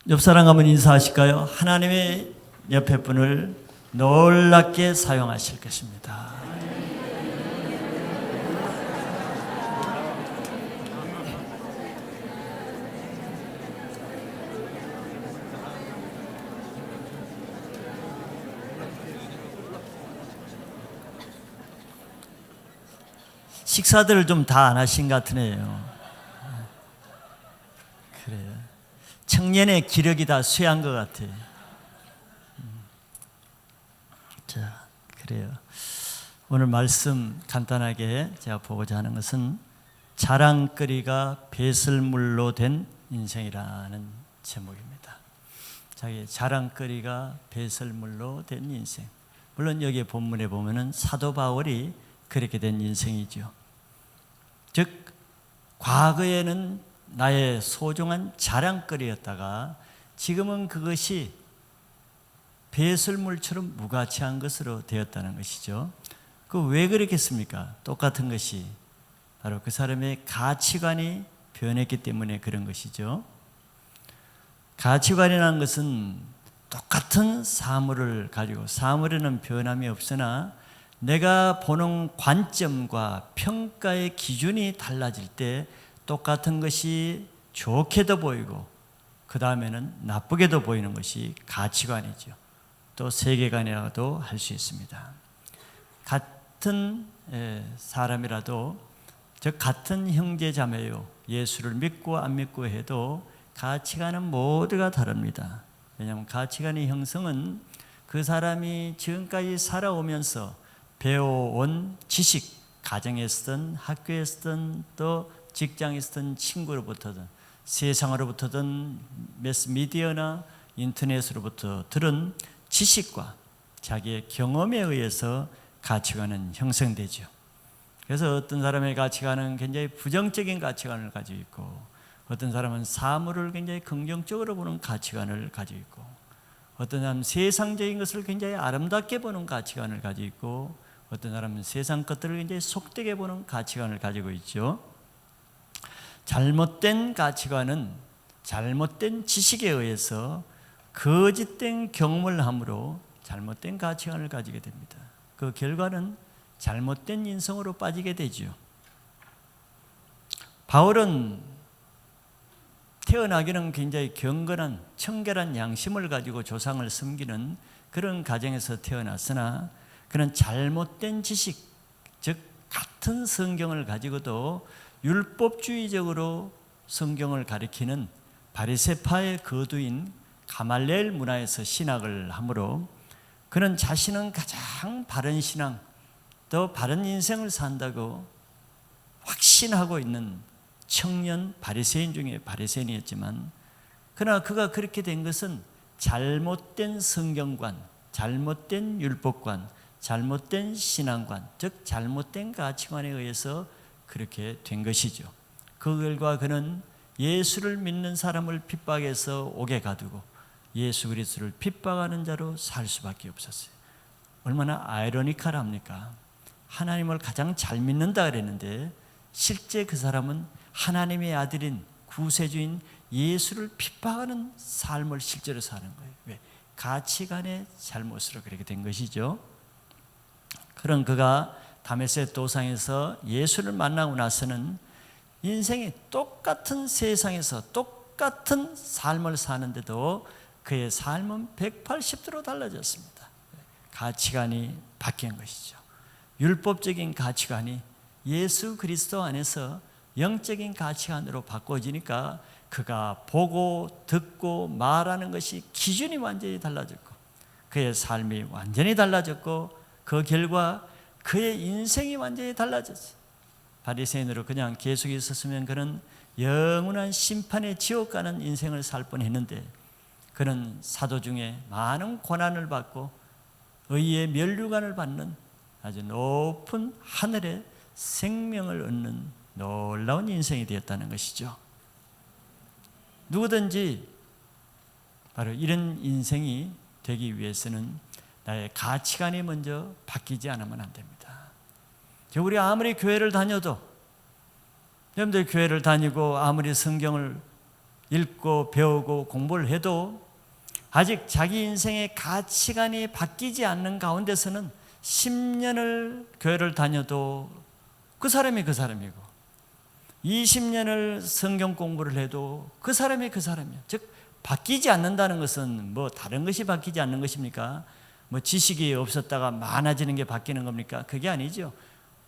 옆 사람 한번 인사하실까요? 하나님의 옆에 분을 놀랍게 사용하실 것입니다. 식사들을 좀 다 안 하신 것 같으네요. 그래요. 청년의 기력이 다 쇠한 것 같아요. 자, 그래요. 오늘 말씀 간단하게 제가 보고자 하는 것은 자랑거리가 배설물로 된 인생이라는 제목입니다. 자기 자랑거리가 배설물로 된 인생. 물론 여기 본문에 보면은 사도 바울이 그렇게 된 인생이죠. 즉 과거에는 나의 소중한 자랑거리였다가 지금은 그것이 배설물처럼 무가치한 것으로 되었다는 것이죠. 그 왜 그렇겠습니까? 똑같은 것이 바로 그 사람의 가치관이 변했기 때문에 그런 것이죠. 가치관이라는 것은 똑같은 사물을 가지고 사물에는 변함이 없으나 내가 보는 관점과 평가의 기준이 달라질 때 똑같은 것이 좋게도 보이고 그 다음에는 나쁘게도 보이는 것이 가치관이죠. 또 세계관이라고도 할 수 있습니다. 같은 사람이라도 즉 같은 형제 자매요 예수를 믿고 안 믿고 해도 가치관은 모두가 다릅니다. 왜냐하면 가치관의 형성은 그 사람이 지금까지 살아오면서 배워온 지식, 가정에서든 학교에서든 또 직장에서든 친구로부터든 세상으로부터든 매스미디어나 인터넷으로부터 들은 지식과 자기의 경험에 의해서 가치관은 형성되죠. 그래서 어떤 사람의 가치관은 굉장히 부정적인 가치관을 가지고 있고 어떤 사람은 사물을 굉장히 긍정적으로 보는 가치관을 가지고 있고 어떤 사람은 세상적인 것을 굉장히 아름답게 보는 가치관을 가지고 있고 어떤 사람은 세상 것들을 굉장히 속되게 보는 가치관을 가지고 있죠. 잘못된 가치관은 잘못된 지식에 의해서 거짓된 경험을 함으로 잘못된 가치관을 가지게 됩니다. 그 결과는 잘못된 인성으로 빠지게 되죠. 바울은 태어나기는 굉장히 경건한 청결한 양심을 가지고 조상을 섬기는 그런 가정에서 태어났으나 그는 잘못된 지식, 즉 같은 성경을 가지고도 율법주의적으로 성경을 가리키는 바리새파의 거두인 가말리엘 문화에서 신학을 하므로 그는 자신은 가장 바른 신앙, 또 바른 인생을 산다고 확신하고 있는 청년 바리새인 중에 바리새인이었지만 그러나 그가 그렇게 된 것은 잘못된 성경관, 잘못된 율법관, 잘못된 신앙관, 즉 잘못된 가치관에 의해서 그렇게 된 것이죠. 그 결과 그는 예수를 믿는 사람을 핍박해서 옥에 가두고 예수 그리스도를 핍박하는 자로 살 수밖에 없었어요. 얼마나 아이러니컬합니까? 하나님을 가장 잘 믿는다 그랬는데 실제 그 사람은 하나님의 아들인 구세주인 예수를 핍박하는 삶을 실제로 사는 거예요. 왜? 가치관의 잘못으로 그렇게 된 것이죠. 그런 그가 다메섹 도상에서 예수를 만나고 나서는 인생이 똑같은 세상에서 똑같은 삶을 사는데도 그의 삶은 180도로 달라졌습니다. 가치관이 바뀐 것이죠. 율법적인 가치관이 예수 그리스도 안에서 영적인 가치관으로 바꿔지니까 그가 보고 듣고 말하는 것이 기준이 완전히 달라졌고 그의 삶이 완전히 달라졌고 그 결과 그의 인생이 완전히 달라졌어요. 바리새인으로 그냥 계속 있었으면 그는 영원한 심판의 지옥 가는 인생을 살 뻔했는데 그는 사도 중에 많은 고난을 받고 의의 면류관을 받는 아주 높은 하늘의 생명을 얻는 놀라운 인생이 되었다는 것이죠. 누구든지 바로 이런 인생이 되기 위해서는 나의 가치관이 먼저 바뀌지 않으면 안 됩니다. 우리 아무리 교회를 다녀도 여러분들 교회를 다니고 아무리 성경을 읽고 배우고 공부를 해도 아직 자기 인생의 가치관이 바뀌지 않는 가운데서는 10년을 교회를 다녀도 그 사람이 그 사람이고 20년을 성경 공부를 해도 그 사람이 그 사람이야. 즉 바뀌지 않는다는 것은 뭐 다른 것이 바뀌지 않는 것입니까? 뭐 지식이 없었다가 많아지는 게 바뀌는 겁니까? 그게 아니죠.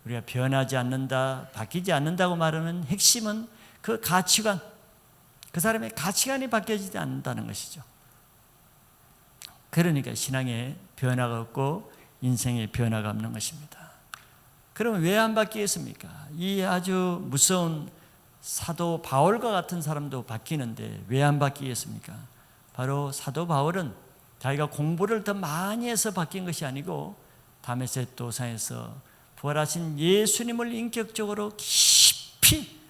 우리가 변하지 않는다, 바뀌지 않는다고 말하는 핵심은 그 가치관, 그 사람의 가치관이 바뀌어지지 않는다는 것이죠. 그러니까 신앙에 변화가 없고 인생에 변화가 없는 것입니다. 그러면 왜 안 바뀌겠습니까? 이 아주 무서운 사도 바울과 같은 사람도 바뀌는데 왜 안 바뀌겠습니까? 바로 사도 바울은 자기가 공부를 더 많이 해서 바뀐 것이 아니고 다메섹 도상에서 부활하신 예수님을 인격적으로 깊이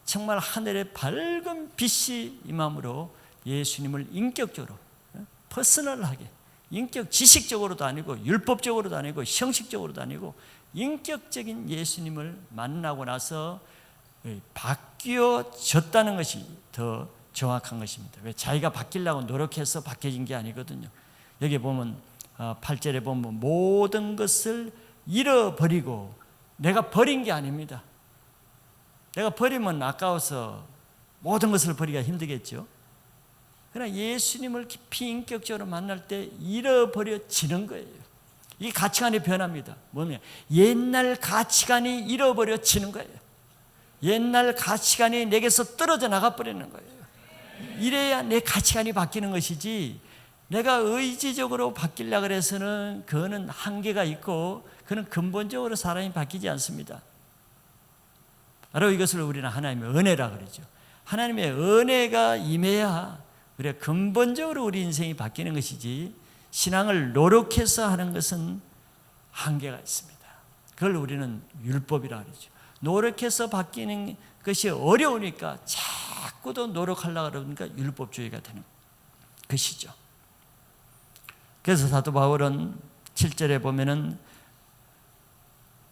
정말 하늘의 밝은 빛이 임함으로 예수님을 인격적으로 퍼스널하게 인격 지식적으로도 아니고 율법적으로도 아니고 형식적으로도 아니고 인격적인 예수님을 만나고 나서 바뀌어졌다는 것이 더 정확한 것입니다. 왜 자기가 바뀌려고 노력해서 바뀌어진 게 아니거든요. 여기 보면 8절에 보면 모든 것을 잃어버리고 내가 버린 게 아닙니다. 내가 버리면 아까워서 모든 것을 버리기가 힘들겠죠. 그러나 예수님을 깊이 인격적으로 만날 때 잃어버려지는 거예요. 이 가치관이 변합니다. 뭐냐? 옛날 가치관이 잃어버려지는 거예요. 옛날 가치관이 내게서 떨어져 나가버리는 거예요. 이래야 내 가치관이 바뀌는 것이지 내가 의지적으로 바뀌려고 해서는 그거는 한계가 있고 그는 근본적으로 사람이 바뀌지 않습니다. 바로 이것을 우리는 하나님의 은혜라 그러죠. 하나님의 은혜가 임해야 우리가 근본적으로 우리 인생이 바뀌는 것이지 신앙을 노력해서 하는 것은 한계가 있습니다. 그걸 우리는 율법이라 그러죠. 노력해서 바뀌는 것이 어려우니까 자꾸도 노력하려고 그러니까 율법주의가 되는 것이죠. 그래서 사도 바울은 7절에 보면은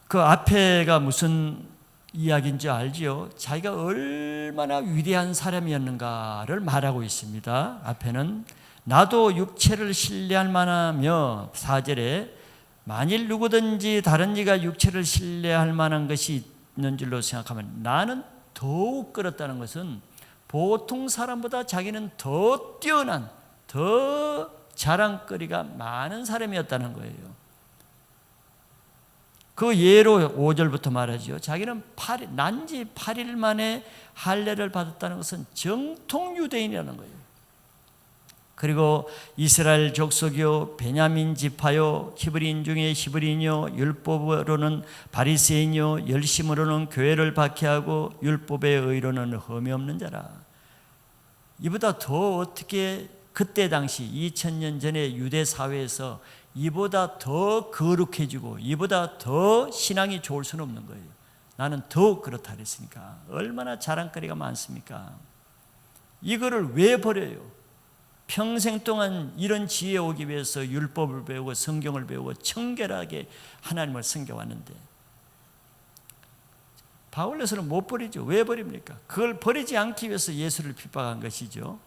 그 앞에가 무슨 이야기인지 알지요? 자기가 얼마나 위대한 사람이었는가를 말하고 있습니다. 앞에는 나도 육체를 신뢰할 만하며 4절에 만일 누구든지 다른 이가 육체를 신뢰할 만한 것이 있는 줄로 생각하면 나는 더욱 그렇다는 것은 보통 사람보다 자기는 더 뛰어난 더 자랑거리가 많은 사람이었다는 거예요. 그 예로 5절부터 말하죠. 자기는 난지 8일 만에 할례를 받았다는 것은 정통 유대인이라는 거예요. 그리고 이스라엘 족속이요 베냐민 지파요 히브리인 중에 히브리인이요 율법으로는 바리새인이요 열심으로는 교회를 박해하고 율법의 의로는 흠이 없는 자라. 이보다 더 어떻게 그때 당시 2000년 전에 유대 사회에서 이보다 더 거룩해지고 이보다 더 신앙이 좋을 수는 없는 거예요. 나는 더욱 그렇다 그랬으니까 얼마나 자랑거리가 많습니까? 이거를 왜 버려요? 평생 동안 이런 지혜에 오기 위해서 율법을 배우고 성경을 배우고 청결하게 하나님을 섬겨왔는데 바울로서는 못 버리죠. 왜 버립니까? 그걸 버리지 않기 위해서 예수를 핍박한 것이죠.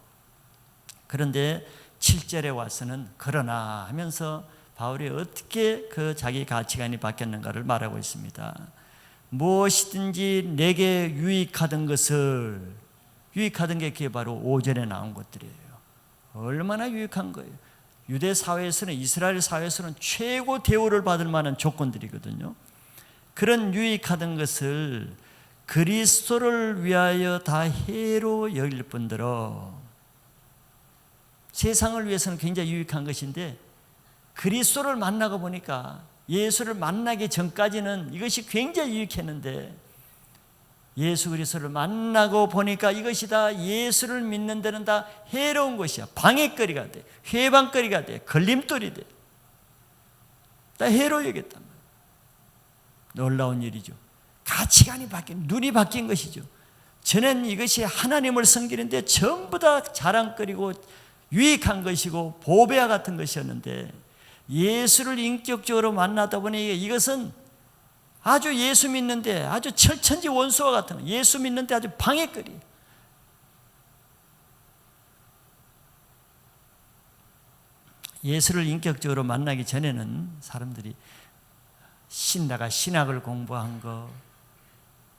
그런데 7절에 와서는 그러나 하면서 바울이 어떻게 그 자기 가치관이 바뀌었는가를 말하고 있습니다. 무엇이든지 내게 유익하던 것을 유익하던 게 그게 바로 5절에 나온 것들이에요. 얼마나 유익한 거예요. 유대 사회에서는 이스라엘 사회에서는 최고 대우를 받을 만한 조건들이거든요. 그런 유익하던 것을 그리스도를 위하여 다 해로 여길 뿐더러 세상을 위해서는 굉장히 유익한 것인데 그리스도를 만나고 보니까 예수를 만나기 전까지는 이것이 굉장히 유익했는데 예수 그리스도를 만나고 보니까 이것이 다 예수를 믿는 데는 다 해로운 것이야. 방해거리가 돼. 회방거리가 돼. 걸림돌이 돼. 다 해로 여겼단 말이야. 놀라운 일이죠. 가치관이 바뀐, 눈이 바뀐 것이죠. 전엔 이것이 하나님을 섬기는데 전부 다 자랑거리고 유익한 것이고 보배와 같은 것이었는데 예수를 인격적으로 만나다 보니 이것은 아주 예수 믿는데 아주 철천지 원수와 같은 예수 믿는데 아주 방해거리. 예수를 인격적으로 만나기 전에는 사람들이 내가 신학을 공부한 거,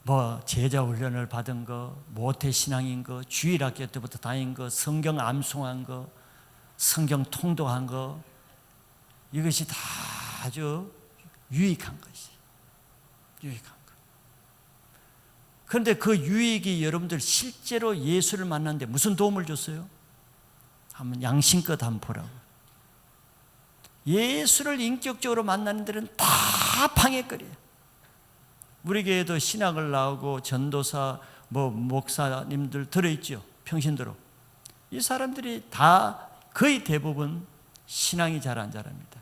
뭐 제자 훈련을 받은 거, 모태신앙인 거, 주일학교 때부터 다닌 거, 성경 암송한 거, 성경 통독한 거, 이것이 다 아주 유익한 것이 유익한 것. 그런데 그 유익이 여러분들 실제로 예수를 만났는데 무슨 도움을 줬어요? 한번 양심껏 한번 보라고. 예수를 인격적으로 만나는 데는 다 방해거리예요. 우리 교회도 신학을 나오고 전도사, 목사님들 들어있죠. 평신도로. 이 사람들이 다 거의 대부분 신앙이 잘 안 자랍니다.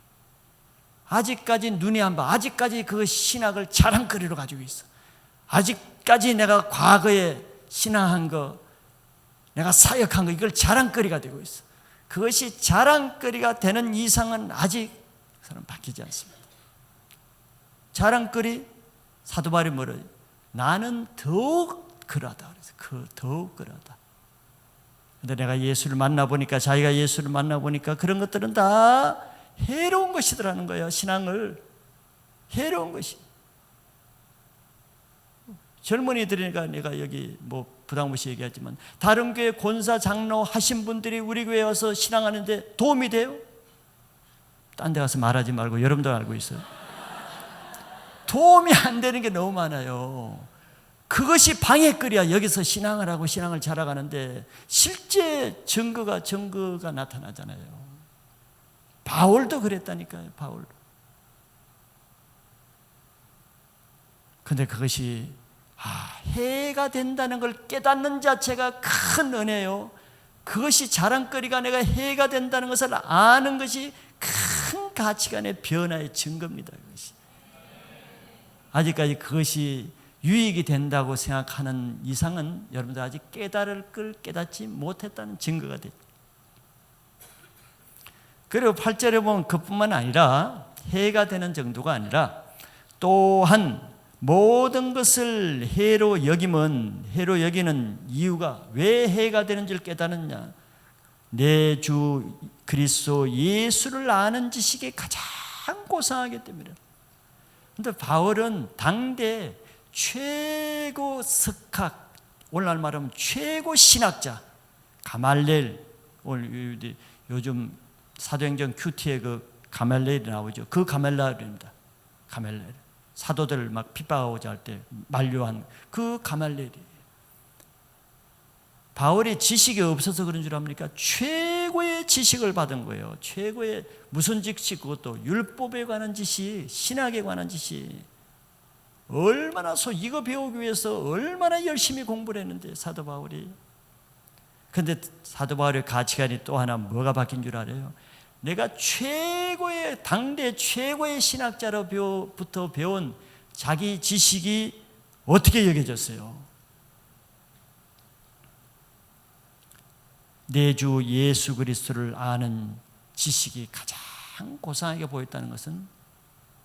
아직까지 눈이 안 봐. 아직까지 그 신학을 자랑거리로 가지고 있어. 아직까지 내가 과거에 신앙한 거, 내가 사역한 거, 이걸 자랑거리가 되고 있어. 그것이 자랑거리가 되는 이상은 아직 그 사람 바뀌지 않습니다. 자랑거리, 사도 바울이 뭐래요? 나는 더욱 그러하다. 그래서 더욱 그러하다. 근데 내가 예수를 만나보니까, 자기가 예수를 만나보니까 그런 것들은 다 해로운 것이더라는 거예요. 신앙을 해로운 것이. 젊은이들이니까 내가 여기 부담 없이 얘기하지만, 다른 교회 권사 장로 하신 분들이 우리 교회에 와서 신앙하는데 도움이 돼요? 딴 데 가서 말하지 말고 여러분도 알고 있어요. 도움이 안 되는 게 너무 많아요. 그것이 방해거리야. 여기서 신앙을 하고 신앙을 자라가는데 실제 증거가 나타나잖아요. 바울도 그랬다니까요. 바울도. 근데 그것이 해가 된다는 걸 깨닫는 자체가 큰 은혜요. 그것이 자랑거리가 내가 해가 된다는 것을 아는 것이 큰 가치관의 변화의 증거입니다. 그것이. 아직까지 그것이 유익이 된다고 생각하는 이상은 여러분들 아직 깨달을 걸 깨닫지 못했다는 증거가 되죠. 그리고 8절에 보면 그뿐만 아니라 해가 되는 정도가 아니라 또한 모든 것을 해로 여기는 이유가 왜 해가 되는지를 깨닫느냐. 내 주 그리스도 예수를 아는 지식이 가장 고상하기 때문이다. 그런데 바울은 당대 최고 석학, 오늘날 말하면 최고 신학자 가말렐, 오늘 요즘 사도행전 큐티에 그 가말렐이 나오죠. 그 가말렐입니다. 가말렐. 사도들을 막 핍박하고자 할 때 만류한 그 가말렐이. 바울이 지식이 없어서 그런 줄 압니까? 최고의 지식을 받은 거예요. 최고의 무슨 지식? 그것도 율법에 관한 지식, 신학에 관한 지식. 얼마나 이거 배우기 위해서 얼마나 열심히 공부를 했는데 사도 바울이. 그런데 사도 바울의 가치관이 또 하나 뭐가 바뀐 줄 알아요? 내가 당대 최고의 신학자로부터 배운 자기 지식이 어떻게 여겨졌어요? 내 주 예수 그리스도를 아는 지식이 가장 고상하게 보였다는 것은,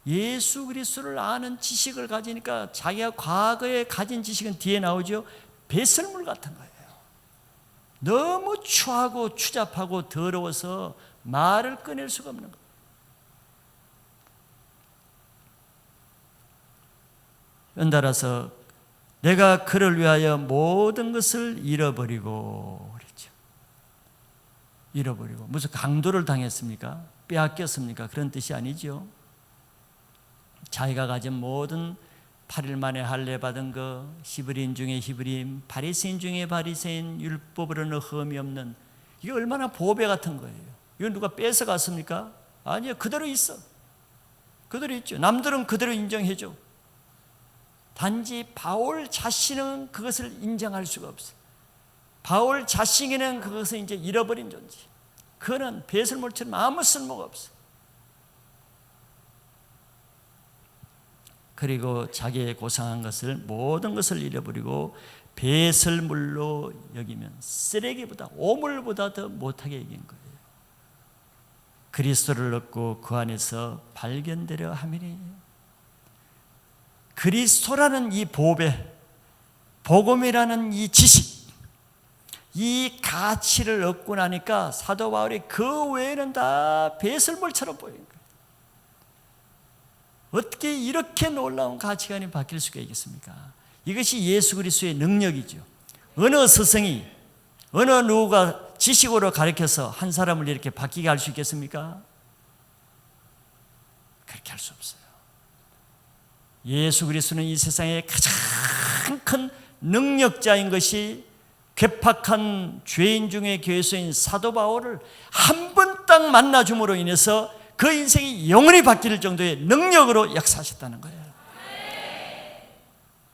예수 그리스도를 아는 지식을 가지니까 자기가 과거에 가진 지식은 뒤에 나오죠. 배설물 같은 거예요. 너무 추하고 추잡하고 더러워서 말을 꺼낼 수가 없는 거예요. 연달아서 내가 그를 위하여 모든 것을 잃어버리고 그랬죠. 잃어버리고. 무슨 강도를 당했습니까? 빼앗겼습니까? 그런 뜻이 아니죠. 자기가 가진 모든 8일 만에 할례 받은 거, 히브리인 중에 히브리인, 바리새인 중에 바리새인, 율법으로는 흠이 없는, 이게 얼마나 보배 같은 거예요. 이거 누가 뺏어갔습니까? 아니요, 그대로 있어. 그대로 있죠. 남들은 그대로 인정해줘. 단지 바울 자신은 그것을 인정할 수가 없어요. 바울 자신에는 그것을 이제 잃어버린 존재. 그는 배설물처럼 아무 쓸모가 없어요. 그리고 자기의 고상한 것을, 모든 것을 잃어버리고 배설물로 여기면 쓰레기보다, 오물보다 더 못하게 여긴 거예요. 그리스도를 얻고 그 안에서 발견되려 함이니. 그리스도라는 이 보배, 복음이라는 이 지식, 이 가치를 얻고 나니까 사도 바울이 그 외에는 다 배설물처럼 보이는 거예요. 어떻게 이렇게 놀라운 가치관이 바뀔 수가 있겠습니까? 이것이 예수 그리스도의 능력이죠. 어느 스승이 어느 누구가 지식으로 가르쳐서 한 사람을 이렇게 바뀌게 할 수 있겠습니까? 그렇게 할 수 없어요. 예수 그리스도는 이 세상의 가장 큰 능력자인 것이 괴팍한 죄인 중에 교회소인 사도 바울을 한 번 딱 만나줌으로 인해서 그 인생이 영원히 바뀔 정도의 능력으로 역사하셨다는 거예요.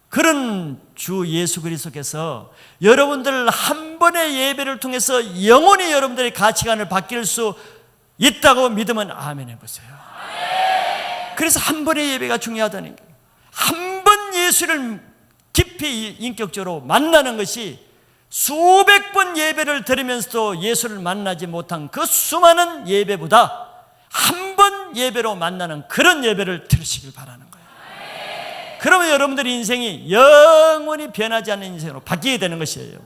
그런 주 예수 그리스도께서 여러분들 한 번의 예배를 통해서 영원히 여러분들의 가치관을 바뀔 수 있다고 믿으면 아멘 해보세요. 그래서 한 번의 예배가 중요하다는 거예요. 한 번 예수를 깊이 인격적으로 만나는 것이 수백 번 예배를 드리면서도 예수를 만나지 못한 그 수많은 예배보다 한 번 예배로 만나는 그런 예배를 들으시길 바라는 거예요. 그러면 여러분들의 인생이 영원히 변하지 않는 인생으로 바뀌게 되는 것이에요.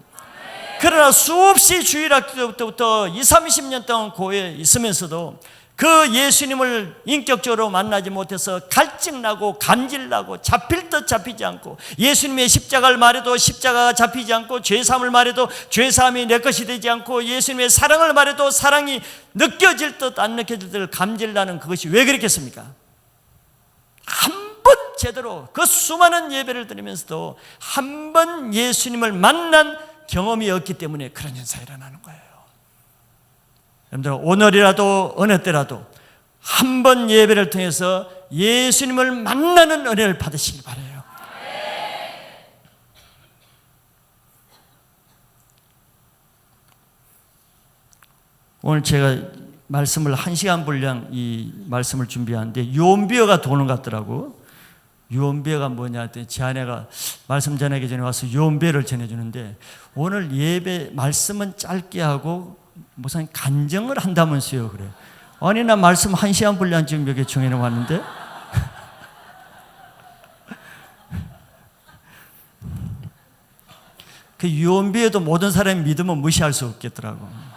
그러나 수없이 주일학교 때부터 20, 30년 동안 교회에 있으면서도 그 예수님을 인격적으로 만나지 못해서 갈증나고 간질나고 잡힐 듯 잡히지 않고, 예수님의 십자가를 말해도 십자가가 잡히지 않고, 죄사함을 말해도 죄사함이 내 것이 되지 않고, 예수님의 사랑을 말해도 사랑이 느껴질 듯 안 느껴질 듯 감질나는 그것이 왜 그렇겠습니까? 한 번 제대로 그 수많은 예배를 드리면서도 한 번 예수님을 만난 경험이 없기 때문에 그런 현상이 일어나는 거예요. 여러분들 오늘이라도 어느 때라도 한 번 예배를 통해서 예수님을 만나는 은혜를 받으시길 바라요. 오늘 제가 말씀을 1시간 분량 이 말씀을 준비하는데 유언비어가 도는 것 같더라고. 유언비어가 뭐냐 했더니 제 아내가 말씀 전하기 전에 와서 유언비어를 전해주는데, 오늘 예배 말씀은 짧게 하고 무슨 간증을 한다면서요. 그래. 아니 나 말씀 1시간 분량 지금 몇 개 정해놓 왔는데 그 유언비어도 모든 사람이 믿으면 무시할 수 없겠더라고.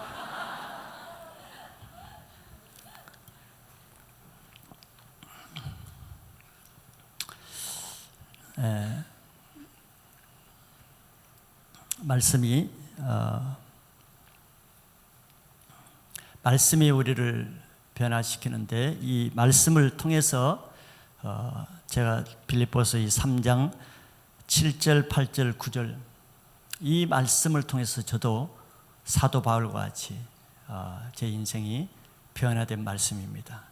말씀이 우리를 변화시키는데, 이 말씀을 통해서 제가 빌립보서 이 3장 7절, 8절, 9절 이 말씀을 통해서 저도 사도 바울과 같이 제 인생이 변화된 말씀입니다.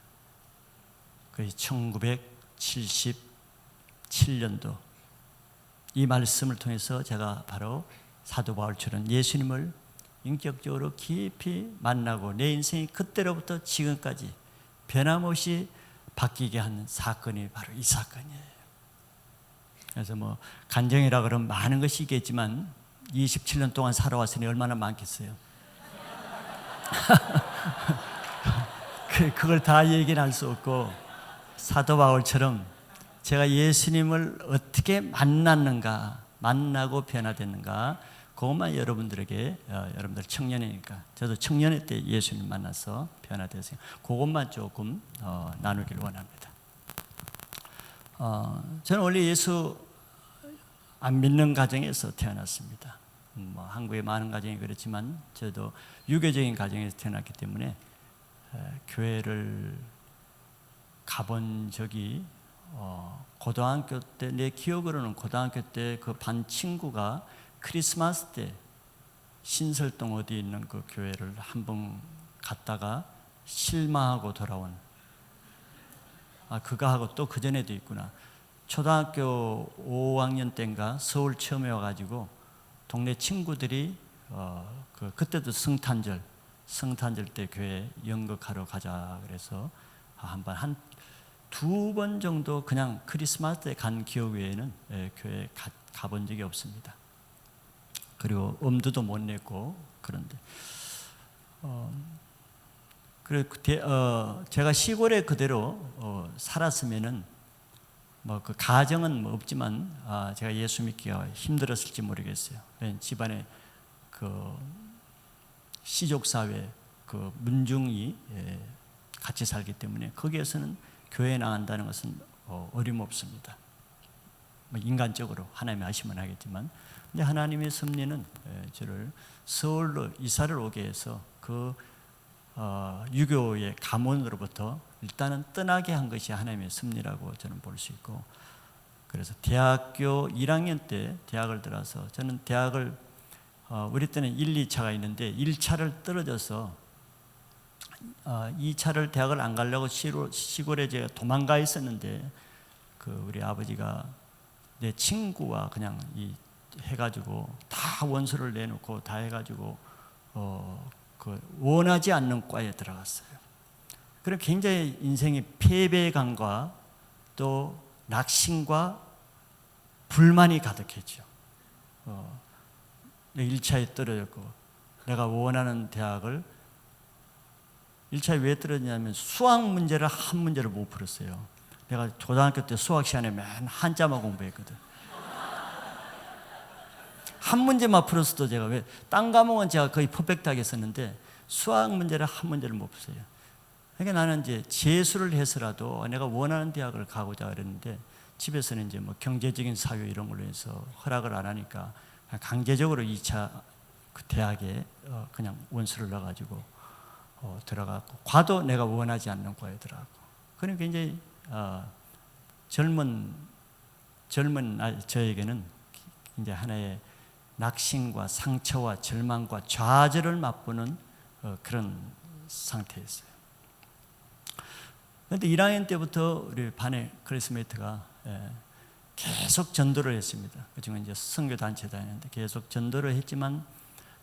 그 1977년도 이 말씀을 통해서 제가 바로 사도 바울처럼 예수님을 인격적으로 깊이 만나고 내 인생이 그때로부터 지금까지 변함없이 바뀌게 한 사건이 바로 이 사건이에요. 그래서 뭐 간증이라 그러면 많은 것이 있겠지만 27년 동안 살아왔으니 얼마나 많겠어요. 그걸 다 얘기는 할 수 없고, 사도 바울처럼 제가 예수님을 어떻게 만났는가, 만나고 변화됐는가, 그것만 여러분들에게, 여러분들 청년이니까 저도 청년회 때 예수님 만나서 변화됐어요. 그것만 조금 나누길 원합니다. 저는 원래 예수 안 믿는 가정에서 태어났습니다. 뭐 한국의 많은 가정이 그렇지만 저도 유교적인 가정에서 태어났기 때문에 교회를 가본 적이 고등학교 때, 내 기억으로는 고등학교 때 그 반 친구가 크리스마스 때 신설동 어디 있는 그 교회를 한번 갔다가 실망하고 돌아온, 그거 하고 또 그전에도 있구나. 초등학교 5학년 때인가 서울 처음에 와가지고 동네 친구들이 그때도 성탄절 때 교회 연극하러 가자 그래서 한 두 번 정도 그냥 크리스마스 때 간 기억 외에는 교회에 가본 적이 없습니다. 그리고 엄두도 못 냈고. 그런데 제가 시골에 그대로 살았으면은 뭐 그 가정은 뭐 없지만 제가 예수 믿기가 힘들었을지 모르겠어요. 집안에 그 그 시족 사회 그 문중이 같이 살기 때문에 거기에서는 교회에 나간다는 것은 어림없습니다. 뭐 인간적으로 하나님이 하시면 하겠지만, 근데 하나님의 섭리는 저를 서울로 이사를 오게 해서 그 유교의 가문으로부터 일단은 떠나게 한 것이 하나님의 섭리라고 저는 볼 수 있고, 그래서 대학교 1학년 때 대학을 들어서 저는 대학을 우리 때는 1, 2차가 있는데 1차를 떨어져서 2차를 대학을 안 가려고 시골에 제가 도망가 있었는데 그 우리 아버지가 내 친구와 그냥 해가지고 다 원서를 내놓고 다 해가지고 그 원하지 않는 과에 들어갔어요. 그럼 굉장히 인생의 패배감과 또 낙심과 불만이 가득했죠. 1차에 떨어졌고 내가 원하는 대학을 1차에 왜 떨어졌냐면 수학 문제를 한 문제를 못 풀었어요. 내가 고등학교 때 수학 시간에 맨 한자만 공부했거든. 한 문제만 풀었어도 제가 왜 딴 과목은 제가 거의 퍼펙트하게 했었는데 수학 문제를 한 문제를 못 풀었어요. 그러니까 나는 이제 재수를 해서라도 내가 원하는 대학을 가고자 그랬는데 집에서는 이제 뭐 경제적인 사유 이런 걸로 해서 허락을 안 하니까 강제적으로 2차 그 대학에 그냥 원서를 넣어가지고 들어갔고, 과도 내가 원하지 않는 과에 들어갔고, 그럼 굉장히 젊은 저에게는 이제 하나의 낙심과 상처와 절망과 좌절을 맛보는 그런 상태였어요. 그런데 1학년 때부터 우리 반의 클래스메이트가 계속 전도를 했습니다. 그중에 이제 선교 단체 다니는데 계속 전도를 했지만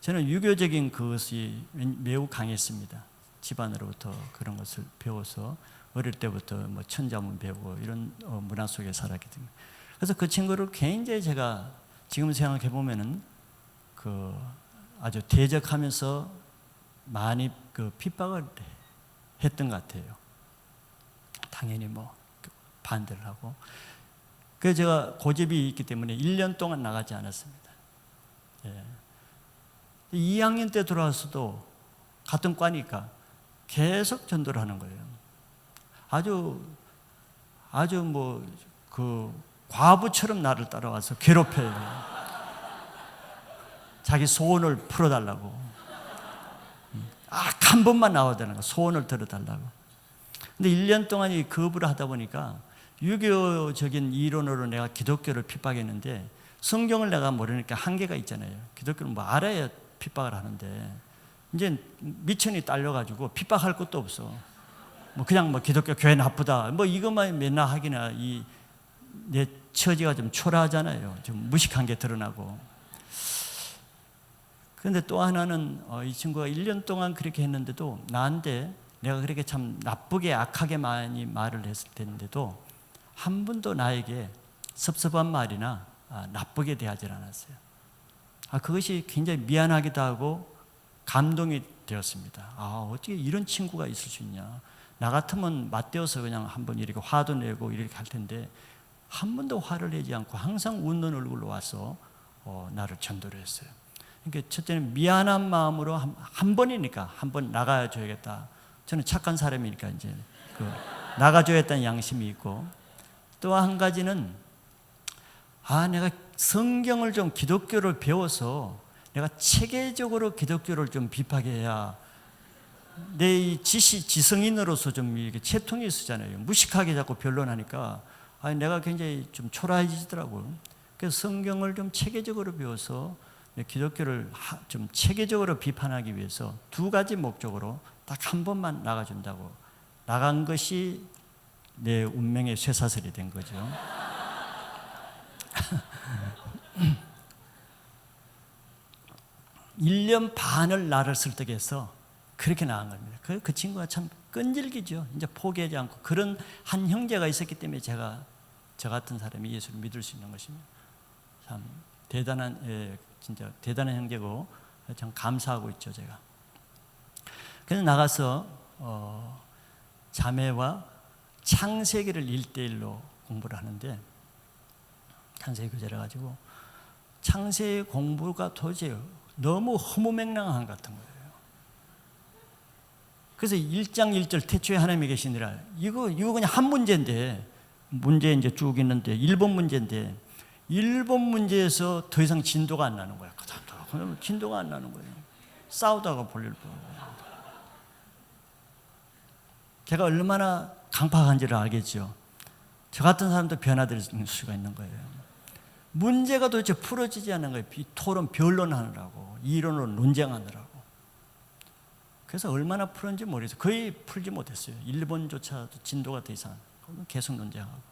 저는 유교적인 그것이 매우 강했습니다. 집안으로부터 그런 것을 배워서 어릴 때부터 뭐 천자문 배우고 이런 문화 속에 살았기 때문에, 그래서 그 친구를 굉장히 제가 지금 생각해 보면은 그 아주 대적하면서 많이 그 핍박을 했던 것 같아요. 당연히 뭐 반대를 하고. 그래서 제가 고집이 있기 때문에 1년 동안 나가지 않았습니다. 2학년 때 들어와서도 같은 과니까 계속 전도를 하는 거예요. 아주 뭐 그 과부처럼 나를 따라와서 괴롭혀요. 자기 소원을 풀어달라고. 한 번만 나와야 되는 거, 소원을 들어달라고. 근데 1년 동안 이 거부를 하다 보니까 유교적인 이론으로 내가 기독교를 핍박했는데 성경을 내가 모르니까 한계가 있잖아요. 기독교는 뭐 알아야 핍박을 하는데 이제 미천이 딸려가지고 핍박할 것도 없어. 뭐 그냥 뭐 기독교 교회 나쁘다 뭐 이것만 맨날 하기나 내 처지가 좀 초라하잖아요. 좀 무식한 게 드러나고. 그런데 또 하나는 이 친구가 1년 동안 그렇게 했는데도 나한테 내가 그렇게 참 나쁘게 악하게 많이 말을 했을 텐데도 한 번도 나에게 섭섭한 말이나 나쁘게 대하지 않았어요. 그것이 굉장히 미안하기도 하고 감동이 되었습니다. 어떻게 이런 친구가 있을 수 있냐. 나 같으면 맞대어서 그냥 한번 이렇게 화도 내고 이렇게 할 텐데 한 번도 화를 내지 않고 항상 웃는 얼굴로 와서 나를 전도를 했어요. 그러니까 첫째는 미안한 마음으로 한 번이니까 한 번 나가줘야겠다. 저는 착한 사람이니까 이제 나가줘야겠다는 양심이 있고, 또 한 가지는 내가 성경을 좀 기독교를 배워서 내가 체계적으로 기독교를 좀 비판해야 내 지성인으로서 좀 이렇게 채통이 있으잖아요. 무식하게 자꾸 변론하니까 내가 굉장히 좀 초라해지더라고요. 그래서 성경을 좀 체계적으로 배워서 기독교를 좀 체계적으로 비판하기 위해서 두 가지 목적으로 딱 한 번만 나가준다고 나간 것이 내 운명의 쇠사슬이 된 거죠. 1년 반을 나를 설득해서 그렇게 나간 겁니다. 그 친구가 참 끈질기죠. 이제 포기하지 않고. 그런 한 형제가 있었기 때문에 저 같은 사람이 예수를 믿을 수 있는 것입니다. 참 대단한, 진짜 대단한 형제고 참 감사하고 있죠, 제가. 그래서 나가서 자매와 창세기를 1:1로 공부를 하는데, 창세기 교재를 가지고 창세기 공부가 도저히 너무 허무맹랑한 것 같은 거예요. 그래서 1장 1절 태초에 하나님이 계시니라. 이거 그냥 한 문제인데, 문제 이제 쭉 있는데, 1번 문제인데, 1번 문제에서 더 이상 진도가 안 나는 거야. 진도가 안 나는 거예요. 싸우다가 볼일 보고. 제가 얼마나 강팍한지를 알겠죠. 저 같은 사람도 변화될 수가 있는 거예요. 문제가 도대체 풀어지지 않는 거예요. 토론, 변론하느라고, 이론으로 논쟁하느라고. 그래서 얼마나 풀었는지 모르겠어요. 거의 풀지 못했어요. 1번조차도 진도가 더 이상. 계속 논쟁하고.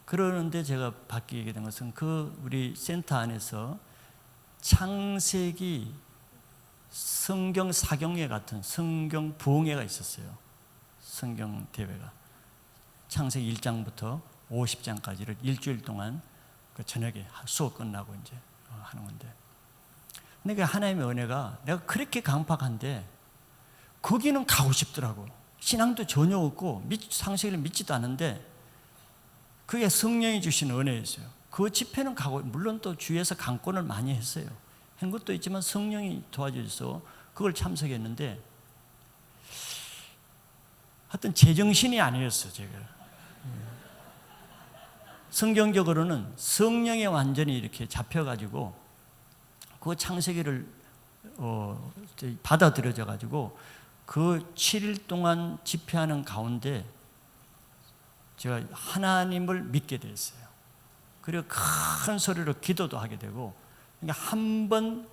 그러는데 제가 바뀌게 된 것은 우리 센터 안에서 창세기 성경 사경회 같은 성경 부흥회가 있었어요. 성경 대회가. 창세기 1장부터 50장까지를 일주일 동안 그 저녁에 수업 끝나고 이제 하는 건데. 근데 그 하나님의 은혜가 내가 그렇게 강팍한데 거기는 가고 싶더라고. 신앙도 전혀 없고 창세기를 믿지도 않는데 그게 성령이 주신 은혜였어요. 그 집회는 가고, 물론 또 주위에서 강권을 많이 했어요. 한 것도 있지만 성령이 도와주셔서 그걸 참석했는데 하여튼 제정신이 아니었어요, 제가. 성경적으로는 성령에 완전히 이렇게 잡혀가지고 그 창세기를 받아들여져가지고 그 7일 동안 집회하는 가운데 제가 하나님을 믿게 됐어요. 그리고 큰 소리로 기도도 하게 되고, 그러니까 한 번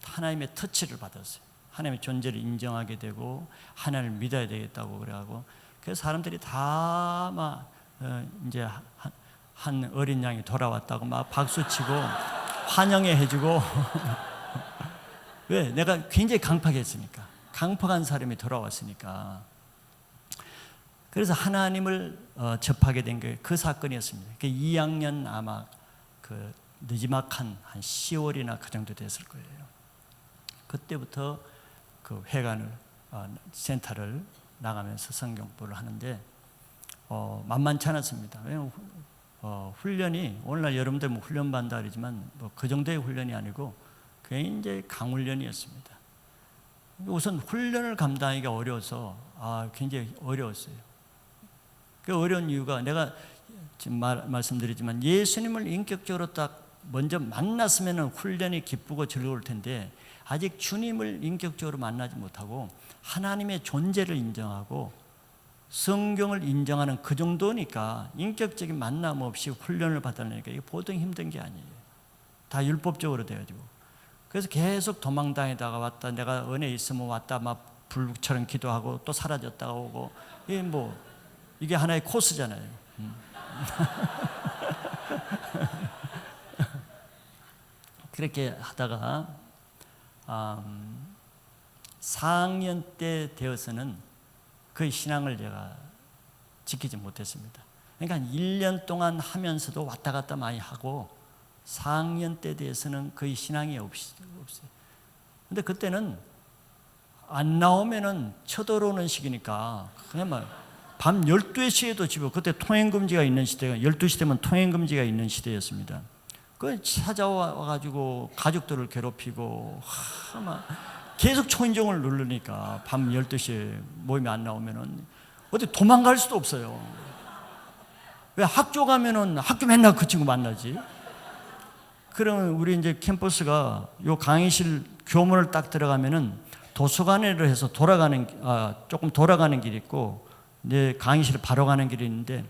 하나님의 터치를 받았어요. 하나님의 존재를 인정하게 되고 하나님을 믿어야 되겠다고 그래가고, 그래서 사람들이 다 막 이제 한 어린 양이 돌아왔다고 막 박수치고 환영해 해주고 왜? 내가 굉장히 강팍했으니까, 강팍한 사람이 돌아왔으니까. 그래서 하나님을 접하게 된 게 그 사건이었습니다. 2학년 아마 그 늦지막한 한 10월이나 그 정도 됐을 거예요. 그때부터 그 회관을 센터를 나가면서 성경 공부를 하는데 만만치 않았습니다. 왜냐하면 훈련이 오늘날 여러분들 뭐 훈련 받는다 그러지만 뭐 그 정도의 훈련이 아니고 굉장히 강훈련이었습니다. 우선 훈련을 감당하기가 어려워서 굉장히 어려웠어요. 그 어려운 이유가 내가 지금 말씀드리지만 예수님을 인격적으로 딱 먼저 만났으면 훈련이 기쁘고 즐거울 텐데 아직 주님을 인격적으로 만나지 못하고 하나님의 존재를 인정하고 성경을 인정하는 그 정도니까 인격적인 만남 없이 훈련을 받으려니까 이게 보통 힘든 게 아니에요. 다 율법적으로 돼가지고. 그래서 계속 도망다니다가 왔다, 내가 은혜 있으면 왔다 막 불처럼 기도하고 또 사라졌다가 오고, 이게 하나의 코스잖아요. 그렇게 하다가 4학년 때 되어서는 그 신앙을 제가 지키지 못했습니다. 그러니까 1년 동안 하면서도 왔다 갔다 많이 하고 4학년 때 대해서는 거의 신앙이 없어요. 근데 그때는 안 나오면은 쳐들어오는 시기니까 그냥 막 밤 12시에도 집에, 그때 통행금지가 있는 시대가, 12시 되면 통행금지가 있는 시대였습니다. 그 찾아와가지고 가족들을 괴롭히고 막 계속 초인종을 누르니까 밤 12시에 모임이 안 나오면은 어디 도망갈 수도 없어요. 왜? 학교 가면은 학교 맨날 그 친구 만나지. 그러면 우리 이제 캠퍼스가 요 강의실 교문을 딱 들어가면은 도서관으로 해서 조금 돌아가는 길이 있고 내 강의실 바로 가는 길이 있는데,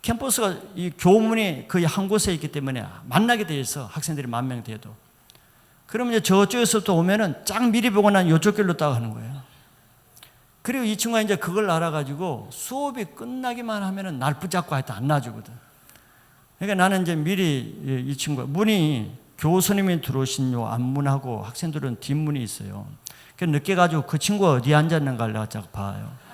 캠퍼스가 이 교문이 거의 한 곳에 있기 때문에 만나게 돼 있어. 학생들이 10,000명 돼도. 그러면 이제 저쪽에서부터 오면은 쫙 미리 보고 난 이쪽 길로 딱 하는 거예요. 그리고 이 친구가 이제 그걸 알아가지고 수업이 끝나기만 하면은 날 붙잡고 하여튼 안 놔주거든. 그러니까 나는 이제 미리 이 친구가, 문이 교수님이 들어오신 요 앞문하고 학생들은 뒷문이 있어요. 그래서 늦게 가지고 그 친구가 어디 앉았는가를 내가 쫙 봐요.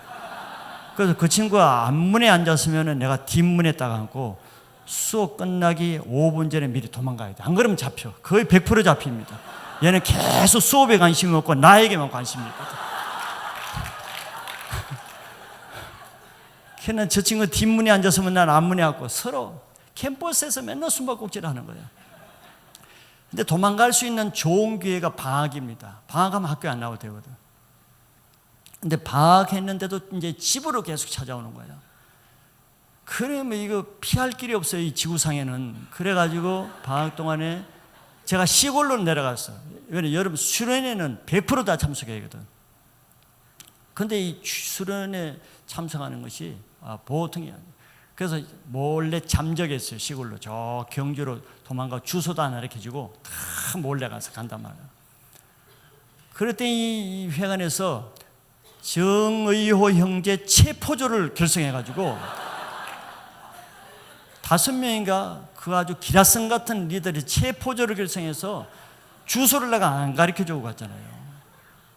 그래서 그 친구가 앞문에 앉았으면 내가 뒷문에 딱 앉고 수업 끝나기 5분 전에 미리 도망가야 돼. 안 그러면 잡혀. 거의 100% 잡힙니다. 얘는 계속 수업에 관심이 없고 나에게만 관심이 있거든. 걔는 저 친구 뒷문에 앉았으면 난 앞문에 앉고 서로 캠퍼스에서 맨날 숨바꼭질 하는 거야. 근데 도망갈 수 있는 좋은 기회가 방학입니다. 방학하면 학교에 안 나와도 되거든. 근데 방학했는데도 이제 집으로 계속 찾아오는 거예요. 그러면 이거 피할 길이 없어요, 이 지구상에는. 그래가지고 방학 동안에 제가 시골로 내려갔어요. 왜냐면 여름 수련회는 100% 다 참석해야 하거든. 근데 이 수련회 참석하는 것이 보통이 아니에요. 그래서 몰래 잠적했어요. 시골로 저 경주로 도망가 주소도 안 가르쳐주고 다 몰래 가서 간단 말이에요. 그랬더니 이 회관에서 정의호 형제 체포조를 결성해가지고 5명인가 그 아주 기라성 같은 리더들이 체포조를 결성해서 주소를 내가 안 가르쳐주고 갔잖아요.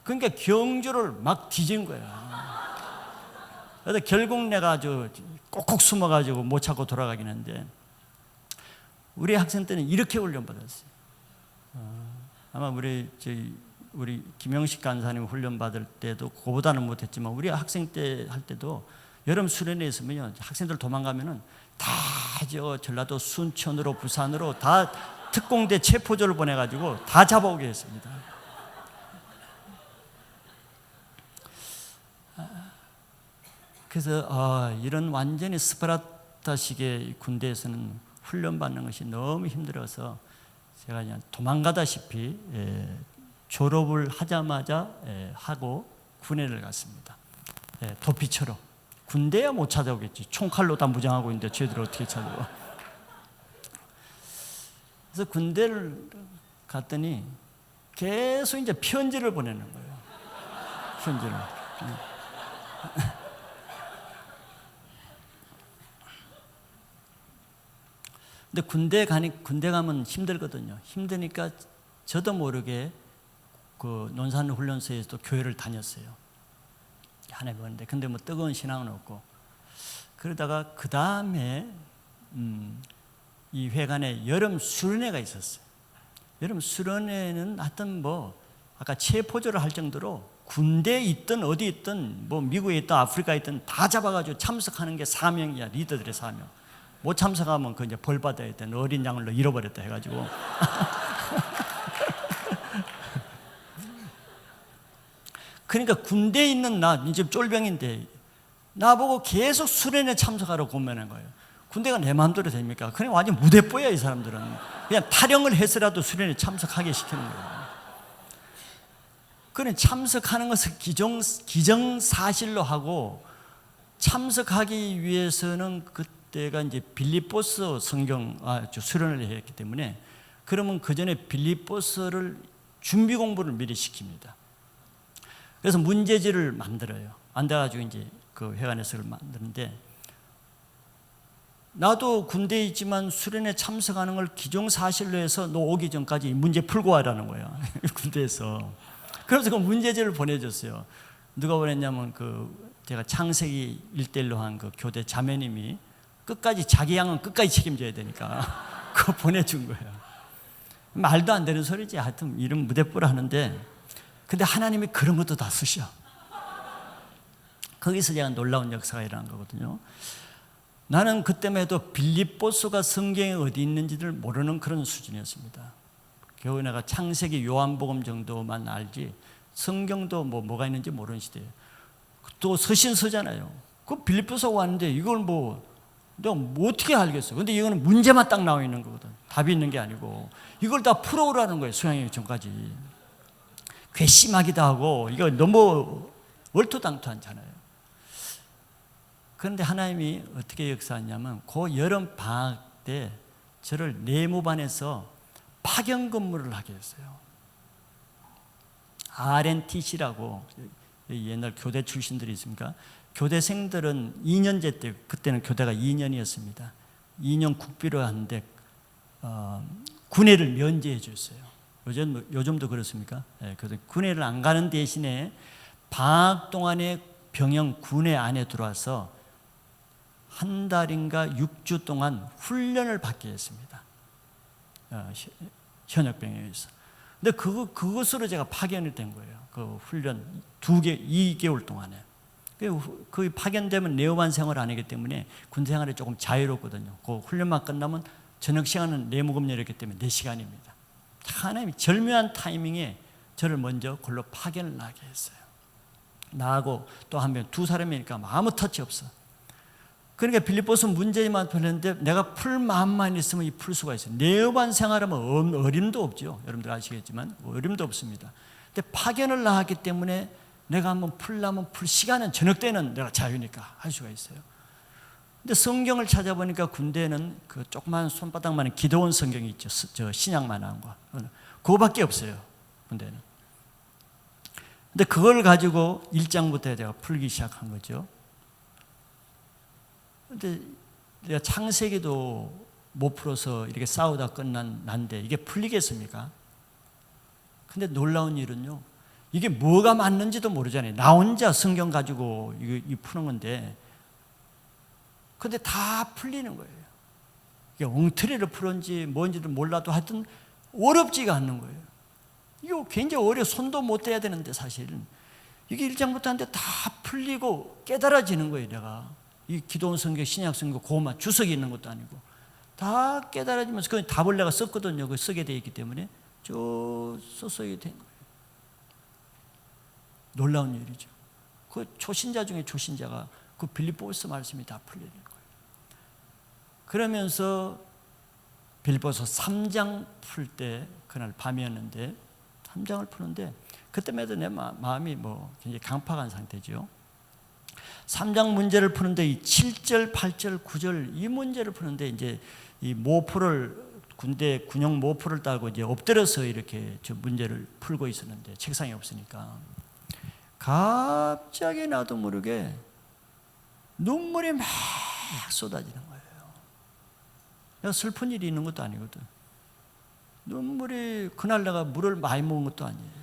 그러니까 경주를 막 뒤진 거야. 그래서 결국 내가 아주 꼭꼭 숨어가지고 못 찾고 돌아가긴 했는데, 우리 학생 때는 이렇게 훈련받았어요. 아마 우리 김영식 간사님 훈련받을 때도 그거보다는 못했지만, 우리 학생 때 할 때도 여름 수련회 있으면요, 학생들 도망가면은 다 전라도 순천으로 부산으로 다 특공대 체포조를 보내가지고 다 잡아오게 했습니다. 그래서 이런 완전히 스파르타식의 군대에서는 훈련받는 것이 너무 힘들어서 제가 그냥 도망가다시피 졸업을 하자마자 하고 군에를 갔습니다. 도피처로. 군대야 못 찾아오겠지. 총칼로 다 무장하고 있는데 쟤들 어떻게 찾아와. 그래서 군대를 갔더니 계속 이제 편지를 보내는 거예요. 편지를. 근데 군대 가면 힘들거든요. 힘드니까 저도 모르게 그 논산훈련소에서도 교회를 다녔어요. 하나 배웠는데, 근데 뭐 뜨거운 신앙은 없고. 그러다가 그 다음에 이 회관에 여름 수련회가 있었어요. 여름 수련회는 하여튼 뭐 아까 체포조를 할 정도로 군대에 있든 어디 있든 뭐 미국에 있든 아프리카에 있든 다 잡아가지고 참석하는 게 사명이야. 리더들의 사명. 못 참석하면 그 이제 벌 받아야 돼. 어린 양을 잃어버렸다 해가지고. 그러니까 군대에 있는 나, 이제 쫄병인데 나보고 계속 수련회 참석하라고 고면한 거예요. 군대가 내 마음대로 됩니까? 그냥 완전 무대뽀야, 이 사람들은. 그냥 타령을 해서라도 수련회 참석하게 시키는 거예요. 그냥 참석하는 것을 기정사실로 하고, 참석하기 위해서는 그때가 이제 빌립보서 수련을 했기 때문에, 그러면 그 전에 빌립보서를 준비 공부를 미리 시킵니다. 그래서 문제지를 만들어요. 만들어가지고 이제 그 회관에서 만드는데, 나도 군대에 있지만 수련회 참석하는 걸 기정사실로 해서 너 오기 전까지 문제 풀고 와라는 거야. 군대에서. 그래서 그 문제지를 보내줬어요. 누가 보냈냐면 제가 창세기 1:1로 한 그 교대 자매님이 끝까지 자기 양은 끝까지 책임져야 되니까 그거 보내준 거예요. 말도 안 되는 소리지. 하여튼 이런 무대뽀를 하는데, 근데 하나님이 그런 것도 다 쓰셔. 거기서 제가 놀라운 역사가 일어난 거거든요. 나는 그때만 해도 빌립보서가 성경에 어디 있는지를 모르는 그런 수준이었습니다. 겨우 내가 창세기 요한복음 정도만 알지 성경도 뭐가 있는지 모르는 시대예요. 또 서신서잖아요. 그 빌립보서 왔는데 이걸 내가 어떻게 알겠어. 근데 이거는 문제만 딱 나와 있는 거거든. 답이 있는 게 아니고 이걸 다 풀어오라는 거예요. 수양회기 전까지. 괘씸하기도 하고 이거 너무 얼토당토하잖아요. 그런데 하나님이 어떻게 역사하냐면 그 여름 방학 때 저를 내무반에서 파견 근무를 하게 했어요. RNTC라고 옛날 교대 출신들이 있습니까? 교대생들은 2년제 때, 그때는 교대가 2년이었습니다. 2년 국비로 하는데 군회를 면제해 줬어요. 요즘도 그렇습니까? 네, 군회를 안 가는 대신에 방학 동안에 병영 군회 안에 들어와서 한 달인가 6주 동안 훈련을 받게 했습니다. 현역병영에서. 근데 그것으로 제가 파견이 된 거예요. 그 훈련 2개월 동안에. 그 파견되면 내무반 생활을 안 하기 때문에 군대 생활이 조금 자유롭거든요. 그 훈련만 끝나면 저녁 시간은 내무급렬이었기 때문에 4시간입니다. 하나님이 절묘한 타이밍에 저를 먼저 골로 파견을 나게 했어요. 나하고 또 한 명, 두 사람이니까 아무 터치 없어. 그러니까 빌립보서 문제만 풀렸는데 내가 풀 마음만 있으면 이 풀 수가 있어요. 내어반 생활하면 어림도 없죠. 여러분들 아시겠지만 어림도 없습니다. 근데 파견을 나왔기 때문에 내가 한번 풀려면 풀 시간은 저녁 때는 내가 자유니까 할 수가 있어요. 근데 성경을 찾아보니까 군대에는 그 조그만 손바닥만한 기도원 성경이 있죠. 저 신약만한 거. 그거밖에 없어요. 군대는. 근데 그걸 가지고 1장부터 내가 풀기 시작한 거죠. 근데 내가 창세기도 못 풀어서 이렇게 싸우다 끝난 난데 이게 풀리겠습니까? 근데 놀라운 일은요, 이게 뭐가 맞는지도 모르잖아요. 나 혼자 성경 가지고 이거 푸는 건데, 근데 다 풀리는 거예요. 이게 엉터리를 풀었는지 뭔지도 몰라도 하여튼 어렵지가 않는 거예요. 이거 굉장히 어려워. 손도 못 대야 되는데 사실은 이게 1장부터 하는데 다 풀리고 깨달아지는 거예요. 내가 이 기도원 성경, 신약 성경 그것만 주석이 있는 것도 아니고 다 깨달아지면서 그 답을 내가 썼거든요. 그 쓰게 되어 있기 때문에 썼어야 된 거예요. 놀라운 일이죠. 그 초신자 중에 초신자가 그 빌립보서 말씀이 다 풀리는 거예요. 그러면서 빌립보서 3장 풀 때 그날 밤이었는데 3장을 푸는데 그때마다 내 마음이 굉장히 강팍한 상태죠. 3장 문제를 푸는데 이 7절, 8절, 9절 이 문제를 푸는데 이제 이 모포를 군대 군용 모포를 따고 이제 엎드려서 이렇게 저 문제를 풀고 있었는데 책상이 없으니까 갑자기 나도 모르게 눈물이 막 쏟아지는 거예요. 내가 슬픈 일이 있는 것도 아니거든. 눈물이 그날 내가 물을 많이 먹은 것도 아니에요.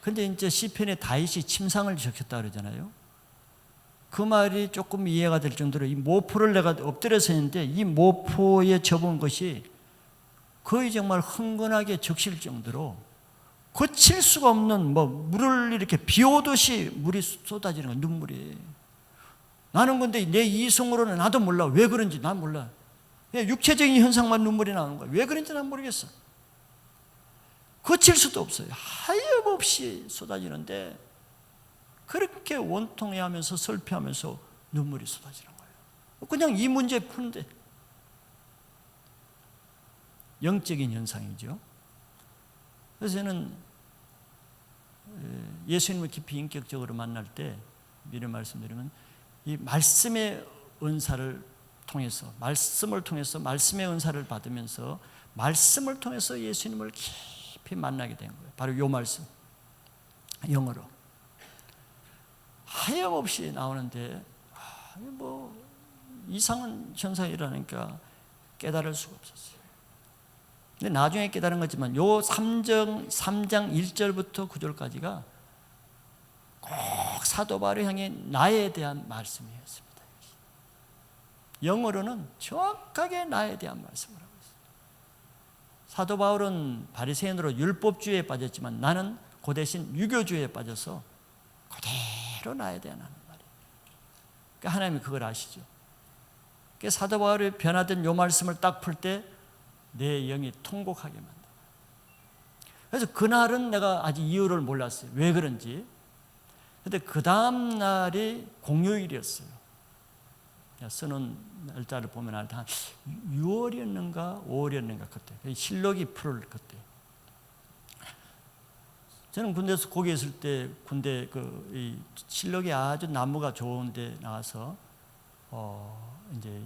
근데 이제 시편에 다윗이 침상을 적혔다 그러잖아요. 그 말이 조금 이해가 될 정도로 이 모포를 내가 엎드려서 했는데 이 모포에 접은 것이 거의 정말 흥건하게 적실 정도로 거칠 수가 없는 물을 이렇게 비오듯이 물이 쏟아지는 거야. 눈물이. 나는 근데 내 이성으로는 나도 몰라. 왜 그런지 난 몰라. 그냥 육체적인 현상만 눈물이 나오는 거야. 왜 그런지 난 모르겠어. 거칠 수도 없어요. 하염없이 쏟아지는데 그렇게 원통해하면서 설피하면서 눈물이 쏟아지는 거예요. 그냥 이 문제 푸는데 영적인 현상이죠. 그래서 저는 예수님을 깊이 인격적으로 만날 때 미리 말씀드리면 이 말씀의 은사를 통해서 말씀을 통해서 말씀의 은사를 받으면서 말씀을 통해서 예수님을 깊이 만나게 된 거예요. 바로 이 말씀 영어로 하염없이 나오는데 이상한 현상이 일어나니까 깨달을 수가 없었어요. 근데 나중에 깨달은 거지만 요 3장 1절부터 9절까지가 꼭 사도 바울을 향해 나에 대한 말씀이었습니다. 영어로는 정확하게 나에 대한 말씀을 하고 있어요. 사도 바울은 바리새인으로 율법주의에 빠졌지만 나는 그 대신 유교주의에 빠져서 그대로 나에 대한 하는 말이에요. 그러니까 하나님이 그걸 아시죠. 그러니까 사도 바울이 변화된 요 말씀을 딱 풀 때 내 영이 통곡하게 만들어요. 그래서 그날은 내가 아직 이유를 몰랐어요. 왜 그런지. 근데 그 다음 날이 공휴일이었어요. 쓰는 날짜를 보면 한 6월이었는가 5월이었는가 그때 실록이 풀을 그때. 저는 군대에서 거기 있을 때 군대 이 실록이 아주 나무가 좋은데 나와서 이제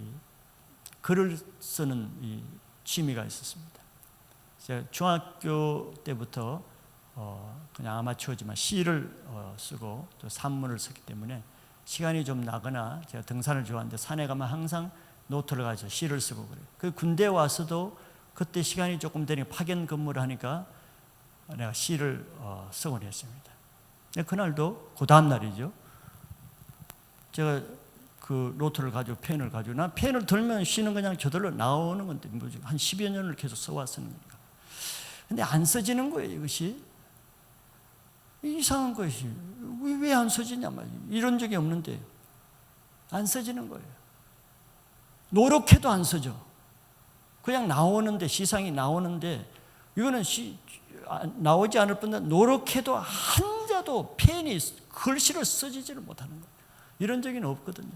글을 쓰는 이 취미가 있었습니다. 제가 중학교 때부터 그냥 아마추어지만 시를 쓰고 또 산문을 썼기 때문에 시간이 좀 나거나 제가 등산을 좋아하는데 산에 가면 항상 노트를 가지고 시를 쓰고 그래요. 그 군대에 와서도 그때 시간이 조금 되니까 파견 근무를 하니까 내가 시를 쓰곤 했습니다. 그날도 그 다음 날이죠. 제가 그 노트를 가지고 펜을 가지고 난 펜을 들면 시는 그냥 저절로 나오는 건데 한 10여 년을 계속 써왔으니까. 근데 안 써지는 거예요. 이것이 이상한 것이 왜 안 써지냐 말이에요. 이런 적이 없는데 안 써지는 거예요. 노력해도 안 써져. 그냥 나오는데 시상이 나오는데 이거는 나오지 않을 뿐만 노력해도 한자도 펜이 글씨를 써지지를 못하는 거예요. 이런 적이 없거든요.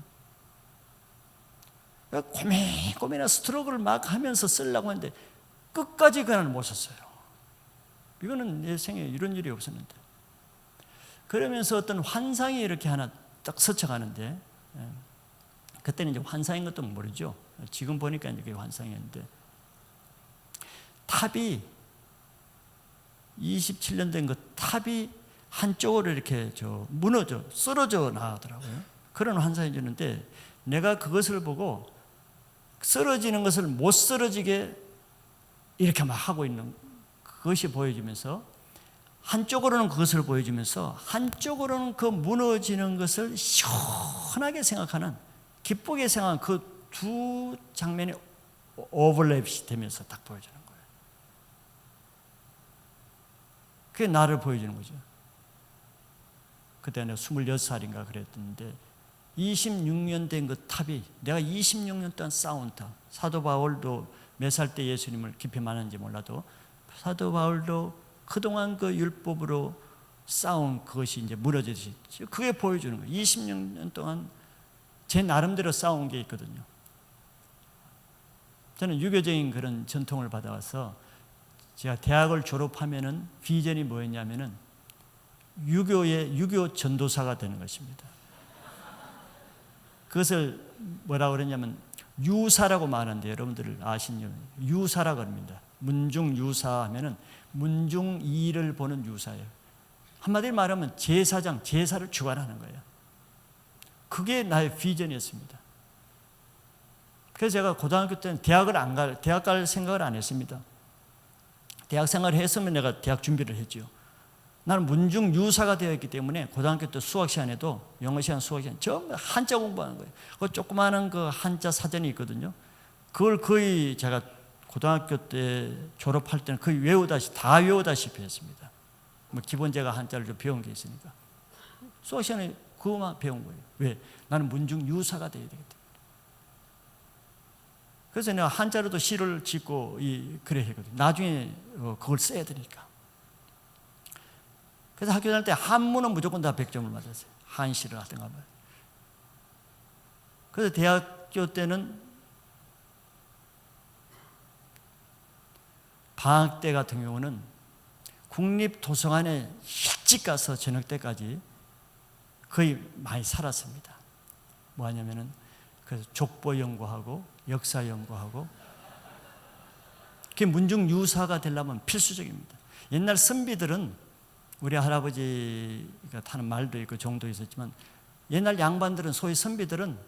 고민고민한 스트로크를 막 하면서 쓰려고 하는데 끝까지 그날 못 썼어요. 이거는 내 생에 이런 일이 없었는데. 그러면서 어떤 환상이 이렇게 하나 딱 스쳐가는데, 그때는 이제 환상인 것도 모르죠. 지금 보니까 이제 그게 환상이었는데, 탑이 27년 된 그 탑이 한쪽으로 이렇게 쓰러져 나가더라고요. 그런 환상이 주는데, 내가 그것을 보고 쓰러지는 것을 못 쓰러지게 이렇게 막 하고 있는 그것이 보여지면서, 한쪽으로는 그것을 보여주면서 한쪽으로는 그 무너지는 것을 시원하게 생각하는, 기쁘게 생각하는 그 두 장면이 오버랩이 되면서 딱 보여주는 거예요. 그게 나를 보여주는 거죠. 그때 내가 26살인가 그랬는데 26년 된 그 탑이, 내가 26년 동안 쌓은 탑, 사도 바울도 몇 살 때 예수님을 깊이 만났는지 몰라도 사도 바울도 그동안 그 율법으로 쌓은 그것이 이제 무너지듯이 그게 보여주는 거예요. 26년 동안 제 나름대로 쌓은 게 있거든요. 저는 유교적인 그런 전통을 받아와서 제가 대학을 졸업하면은 비전이 뭐였냐면은 유교 전도사가 되는 것입니다. 그것을 뭐라고 그랬냐면 유사라고 말하는데, 여러분들 아시죠? 유사라고 합니다. 문중유사 하면은 문중이를 보는 유사예요. 한마디로 말하면 제사장, 제사를 주관하는 거예요. 그게 나의 비전이었습니다. 그래서 제가 고등학교 때는 대학 갈 생각을 안 했습니다. 대학 생활을 했으면 내가 대학 준비를 했죠. 나는 문중유사가 되어 있기 때문에 고등학교 때 수학 시간에도, 영어 시간, 수학 시간 전부 한자 공부하는 거예요. 그 조그마한 그 한자 사전이 있거든요. 그걸 거의 제가 고등학교 때 졸업할 때는 거의 다 외우다시피 했습니다. 뭐 기본 제가 한자를 좀 배운 게 있으니까. 수학 시간에 그것만 배운 거예요. 왜? 나는 문중유사가 되어야 되겠다. 그래서 내가 한자로도 시를 짓고 그래 했거든요. 나중에 그걸 써야 되니까. 그래서 학교 다닐 때 한문은 무조건 다 100점을 맞았어요. 한시를 하든가. 그래서 대학교 때는 방학 때 같은 경우는 국립도서관에 일찍 가서 저녁 때까지 거의 많이 살았습니다. 뭐 하냐면은 그래서 족보 연구하고 역사 연구하고, 그게 문중유사가 되려면 필수적입니다. 옛날 선비들은, 우리 할아버지가 타는 말도 있고 종도 있었지만, 옛날 양반들은, 소위 선비들은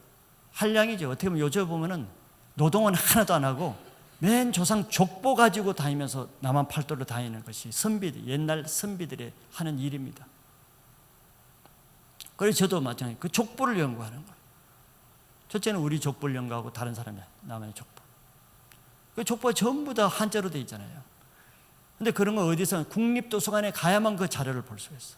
한량이죠. 어떻게 보면 요즘 보면은 노동은 하나도 안 하고 맨 조상 족보 가지고 다니면서 남한 팔도로 다니는 것이 옛날 선비들이 하는 일입니다. 그래서 저도 마찬가지로 그 족보를 연구하는 거예요. 첫째는 우리 족보를 연구하고 다른 사람이 남의 족보. 그 족보가 전부 다 한자로 되어 있잖아요. 근데 그런 거 어디서, 국립도서관에 가야만 그 자료를 볼 수 있어.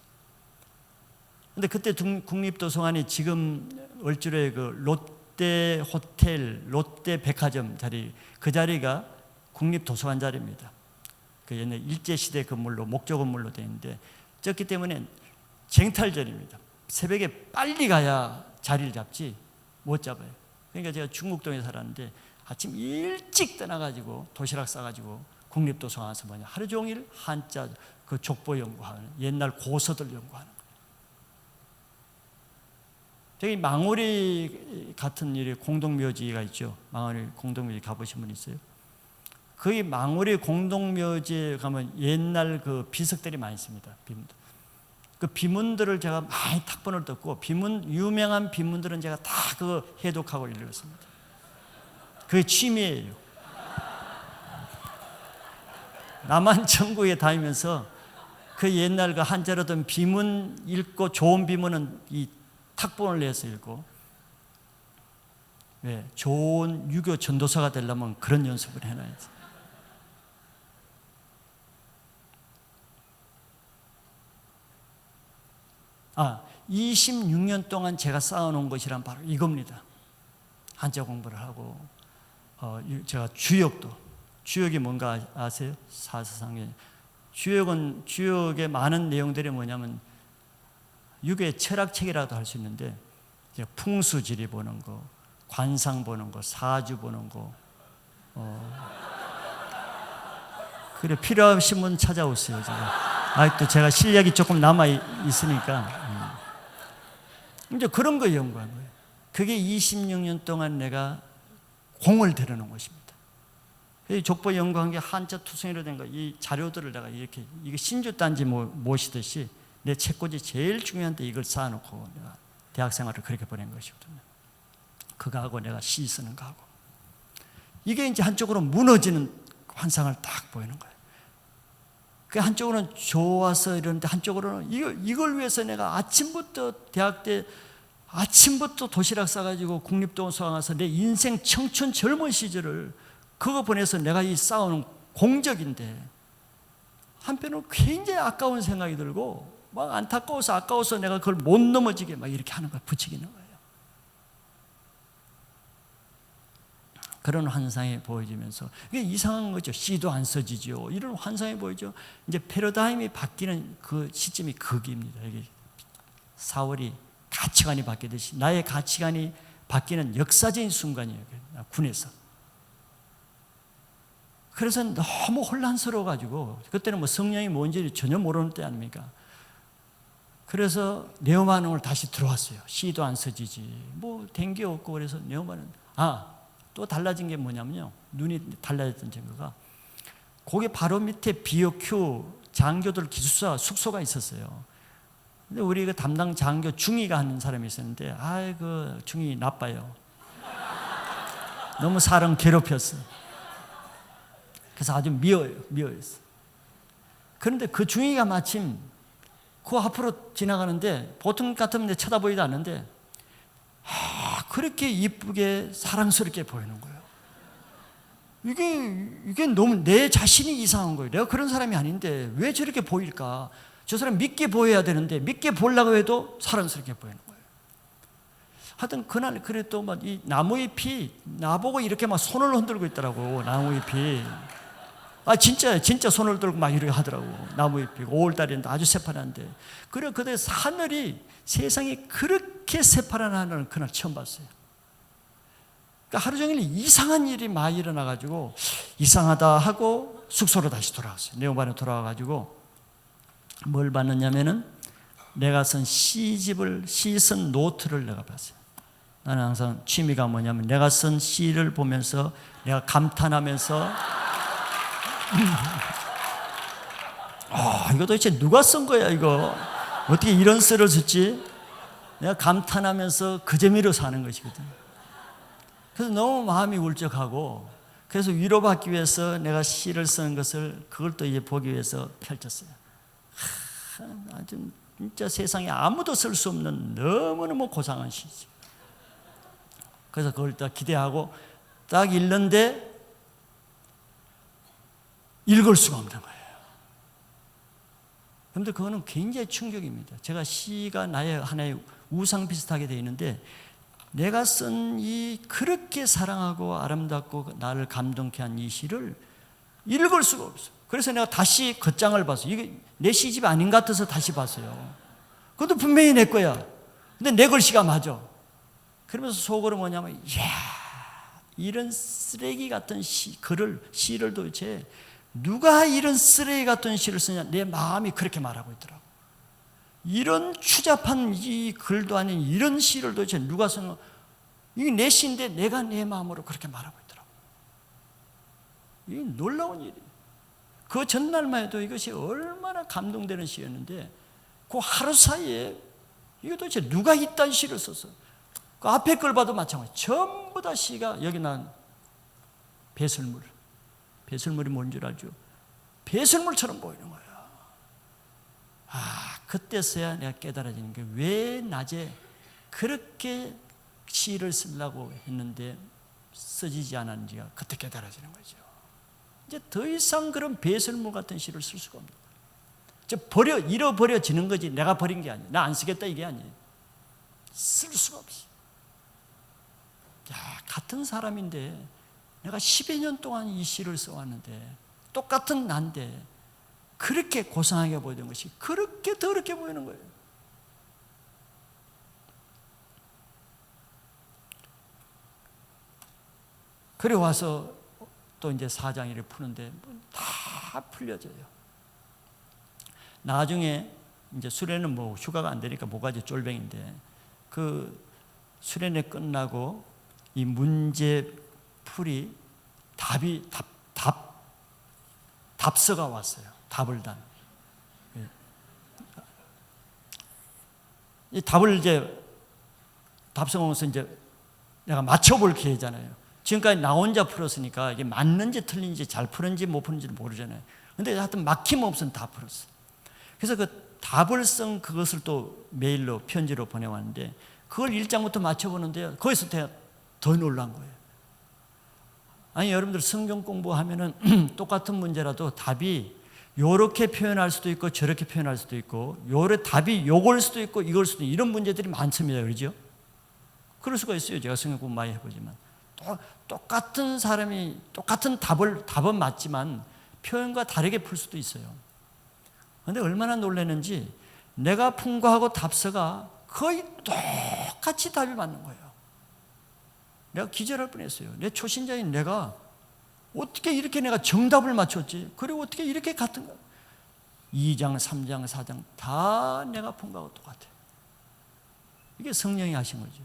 근데 그때 국립도서관이 지금 얼주로의 그 롯데 호텔, 롯데 백화점 자리, 그 자리가 국립도서관 자리입니다. 그 옛날 일제시대 건물로, 목조 건물로 되어 있는데, 졌기 때문에 쟁탈전입니다. 새벽에 빨리 가야 자리를 잡지 못 잡아요. 그러니까 제가 중국동에 살았는데 아침 일찍 떠나가지고 도시락 싸가지고 국립도서관에서 하루 종일 한자 그 족보 연구하는, 옛날 고서들 연구하는 거예요. 저기 망우리 같은 일이 공동묘지가 있죠. 망우리 공동묘지 가보신 분 있어요? 거기 망우리 공동묘지에 가면 옛날 그 비석들이 많이 있습니다. 비문들. 그 비문들을 제가 많이 탁본을 떴고, 유명한 비문들은 제가 다 그거 해독하고 읽었습니다. 그게 취미예요. 남한 전국에 다니면서 그 옛날 그 한자로 된 비문 읽고, 좋은 비문은 이 탁본을 내서 읽고, 왜? 좋은 유교 전도사가 되려면 그런 연습을 해놔야지. 26년 동안 제가 쌓아놓은 것이란 바로 이겁니다. 한자 공부를 하고, 제가 주역이 뭔가 아세요? 사사상에 주역의 많은 내용들이 뭐냐면 유교의 철학책이라도 할 수 있는데 풍수지리 보는 거, 관상 보는 거, 사주 보는 거. 그래 필요하신 분 찾아오세요. 아직도 제가 실력이 조금 남아 있으니까 이제 그런 거 연구한 거예요. 그게 26년 동안 내가 공을 들여놓은 것입니다. 이 족보 연구한 게 한자 투성이로 된 거, 이 자료들을 내가 이렇게 이게 신주단지 모시듯이 내 책꽂이 제일 중요한데 이걸 쌓아놓고 내가 대학생활을 그렇게 보낸 것이거든요. 그거하고 내가 시 쓰는 거하고 이게 이제 한쪽으로 무너지는 환상을 딱 보이는 거예요. 그 한쪽으로는 좋아서 이러는데 한쪽으로는 이걸 위해서 내가 아침부터 대학 때 아침부터 도시락 싸가지고 국립동원 수강해서 내 인생 청춘 젊은 시절을 그거 보내서 내가 이 쌓아놓은 공적인데 한편으로 굉장히 아까운 생각이 들고 막 안타까워서 아까워서 내가 그걸 못 넘어지게 막 이렇게 하는 거야. 부추기는 거예요. 그런 환상이 보여지면서 이게 이상한 거죠. 시도 안 써지죠. 이런 환상이 보이죠. 이제 패러다임이 바뀌는 그 시점이 거기입니다. 여기 4월이 가치관이 바뀌듯이 나의 가치관이 바뀌는 역사적인 순간이에요. 군에서. 그래서 너무 혼란스러워가지고 그때는 뭐 성령이 뭔지 전혀 모르는 때 아닙니까? 그래서 네오만흥을 다시 들어왔어요. 시도 안 써지지. 뭐 된 게 없고 그래서 네오만흥. 또 달라진 게 뭐냐면요. 눈이 달라졌던 증거가 거기 바로 밑에 BOQ 장교들 기숙사 숙소가 있었어요. 근데 우리 그 담당 장교 중위가 하는 사람이 있었는데 그 중위 나빠요. 너무 사람 괴롭혔어. 그래서 아주 미워했어. 그런데 그 중위가 마침 그 앞으로 지나가는데 보통 같으면 쳐다보지도 않는데 그렇게 이쁘게 사랑스럽게 보이는 거예요. 이게 너무 내 자신이 이상한 거예요. 내가 그런 사람이 아닌데 왜 저렇게 보일까? 저 사람 믿게 보여야 되는데 믿게 보려고 해도 사랑스럽게 보이는 거예요. 하여튼 그날 그래도 막 이 나무잎이 나보고 이렇게 막 손을 흔들고 있더라고. 나무잎이. 진짜 손을 들고 막 이렇게 하더라고. 나무잎이 5월달인데 아주 새파란데. 그래 그래서 하늘이 세상이 그렇게 새파란 하늘을 그날 처음 봤어요. 그러니까 하루 종일 이상한 일이 많이 일어나가지고 이상하다 하고 숙소로 다시 돌아왔어요. 네오반에 돌아와가지고 뭘 봤느냐면은 내가 쓴 시 쓴 노트를 내가 봤어요. 나는 항상 취미가 뭐냐면 내가 쓴 시를 보면서 내가 감탄하면서 이거 도대체 누가 쓴 거야 이거 어떻게 이런 시를 썼지? 내가 감탄하면서 그 재미로 사는 것이거든. 그래서 너무 마음이 울적하고 그래서 위로받기 위해서 내가 시를 쓰는 것을 그걸 또 이제 보기 위해서 펼쳤어요. 아주 진짜 세상에 아무도 쓸 수 없는 너무너무 고상한 시지. 그래서 그걸 딱 기대하고 딱 읽는데 읽을 수가 없는 거예요. 그런데 그거는 굉장히 충격입니다. 제가 시가 나의 하나의 우상 비슷하게 되어 있는데 내가 쓴 이 그렇게 사랑하고 아름답고 나를 감동케 한 이 시를 읽을 수가 없어요. 그래서 내가 다시 겉장을 봤어요. 이게 내 시집 아닌 것 같아서 다시 봤어요. 그것도 분명히 내 거야. 근데 내 글씨가 맞아. 그러면서 속으로 뭐냐면 이런 쓰레기 같은 시를 도대체 누가 이런 쓰레기 같은 시를 쓰냐. 내 마음이 그렇게 말하고 있더라고. 이런 추잡한 이 글도 아닌 이런 시를 도대체 누가 쓰냐. 이게 내 시인데 내가 내 마음으로 그렇게 말하고 있더라고. 이게 놀라운 일이에요. 그 전날만 해도 이것이 얼마나 감동되는 시였는데 그 하루 사이에 이게 도대체 누가 이딴 시를 썼어. 그 앞에 걸 봐도 마찬가지. 전부 다 시가 여기 난 배설물. 배설물이 뭔 줄 알죠? 배설물처럼 보이는 거야. 그때서야 내가 깨달아지는 게 왜 낮에 그렇게 시를 쓰려고 했는데 써지지 않았는지가 그때 깨달아지는 거죠. 이제 더 이상 그런 배설물 같은 시를 쓸 수가 없는 거예요. 잃어버려지는 거지 내가 버린 게 아니에요. 나 안 쓰겠다 이게 아니에요. 쓸 수가 없어. 같은 사람인데 내가 10여 년 동안 이 시를 써왔는데 똑같은 난데 그렇게 고상하게 보이는 것이 그렇게 더럽게 보이는 거예요. 그래 와서 또 이제 사장일을 푸는데 다 풀려져요. 나중에 이제 수련은 뭐 휴가가 안 되니까 뭐가지 쫄병인데 그 수련회 끝나고 이 문제 풀이 답서가 왔어요. 답을 단. 이 답을 이제 답서가 오면서 이제 내가 맞춰볼 기회잖아요. 지금까지 나 혼자 풀었으니까 이게 맞는지 틀린지 잘 푸는지 못 푸는지 모르잖아요. 근데 하여튼 막힘없이 다 풀었어요. 그래서 그 답을 쓴 그것을 또 메일로 편지로 보내왔는데 그걸 1장부터 맞춰보는데요. 거기서 더 놀란 거예요. 아니 여러분들 성경 공부하면은 똑같은 문제라도 답이 요렇게 표현할 수도 있고 저렇게 표현할 수도 있고 요래 답이 요걸 수도 있고 이걸 수도 있고 이런 문제들이 많습니다. 그러죠? 그럴 수가 있어요. 제가 성경 공부 많이 해보지만 똑같은 사람이 똑같은 답은 맞지만 표현과 다르게 풀 수도 있어요. 그런데 얼마나 놀랐는지 내가 푼 거하고 답서가 거의 똑같이 답이 맞는 거예요. 내가 기절할 뻔했어요. 내 초신자인 내가 어떻게 이렇게 내가 정답을 맞췄지? 그리고 어떻게 이렇게 같은 거? 2장, 3장, 4장 다 내가 푼 거하고 똑같아요. 이게 성령이 하신 거죠.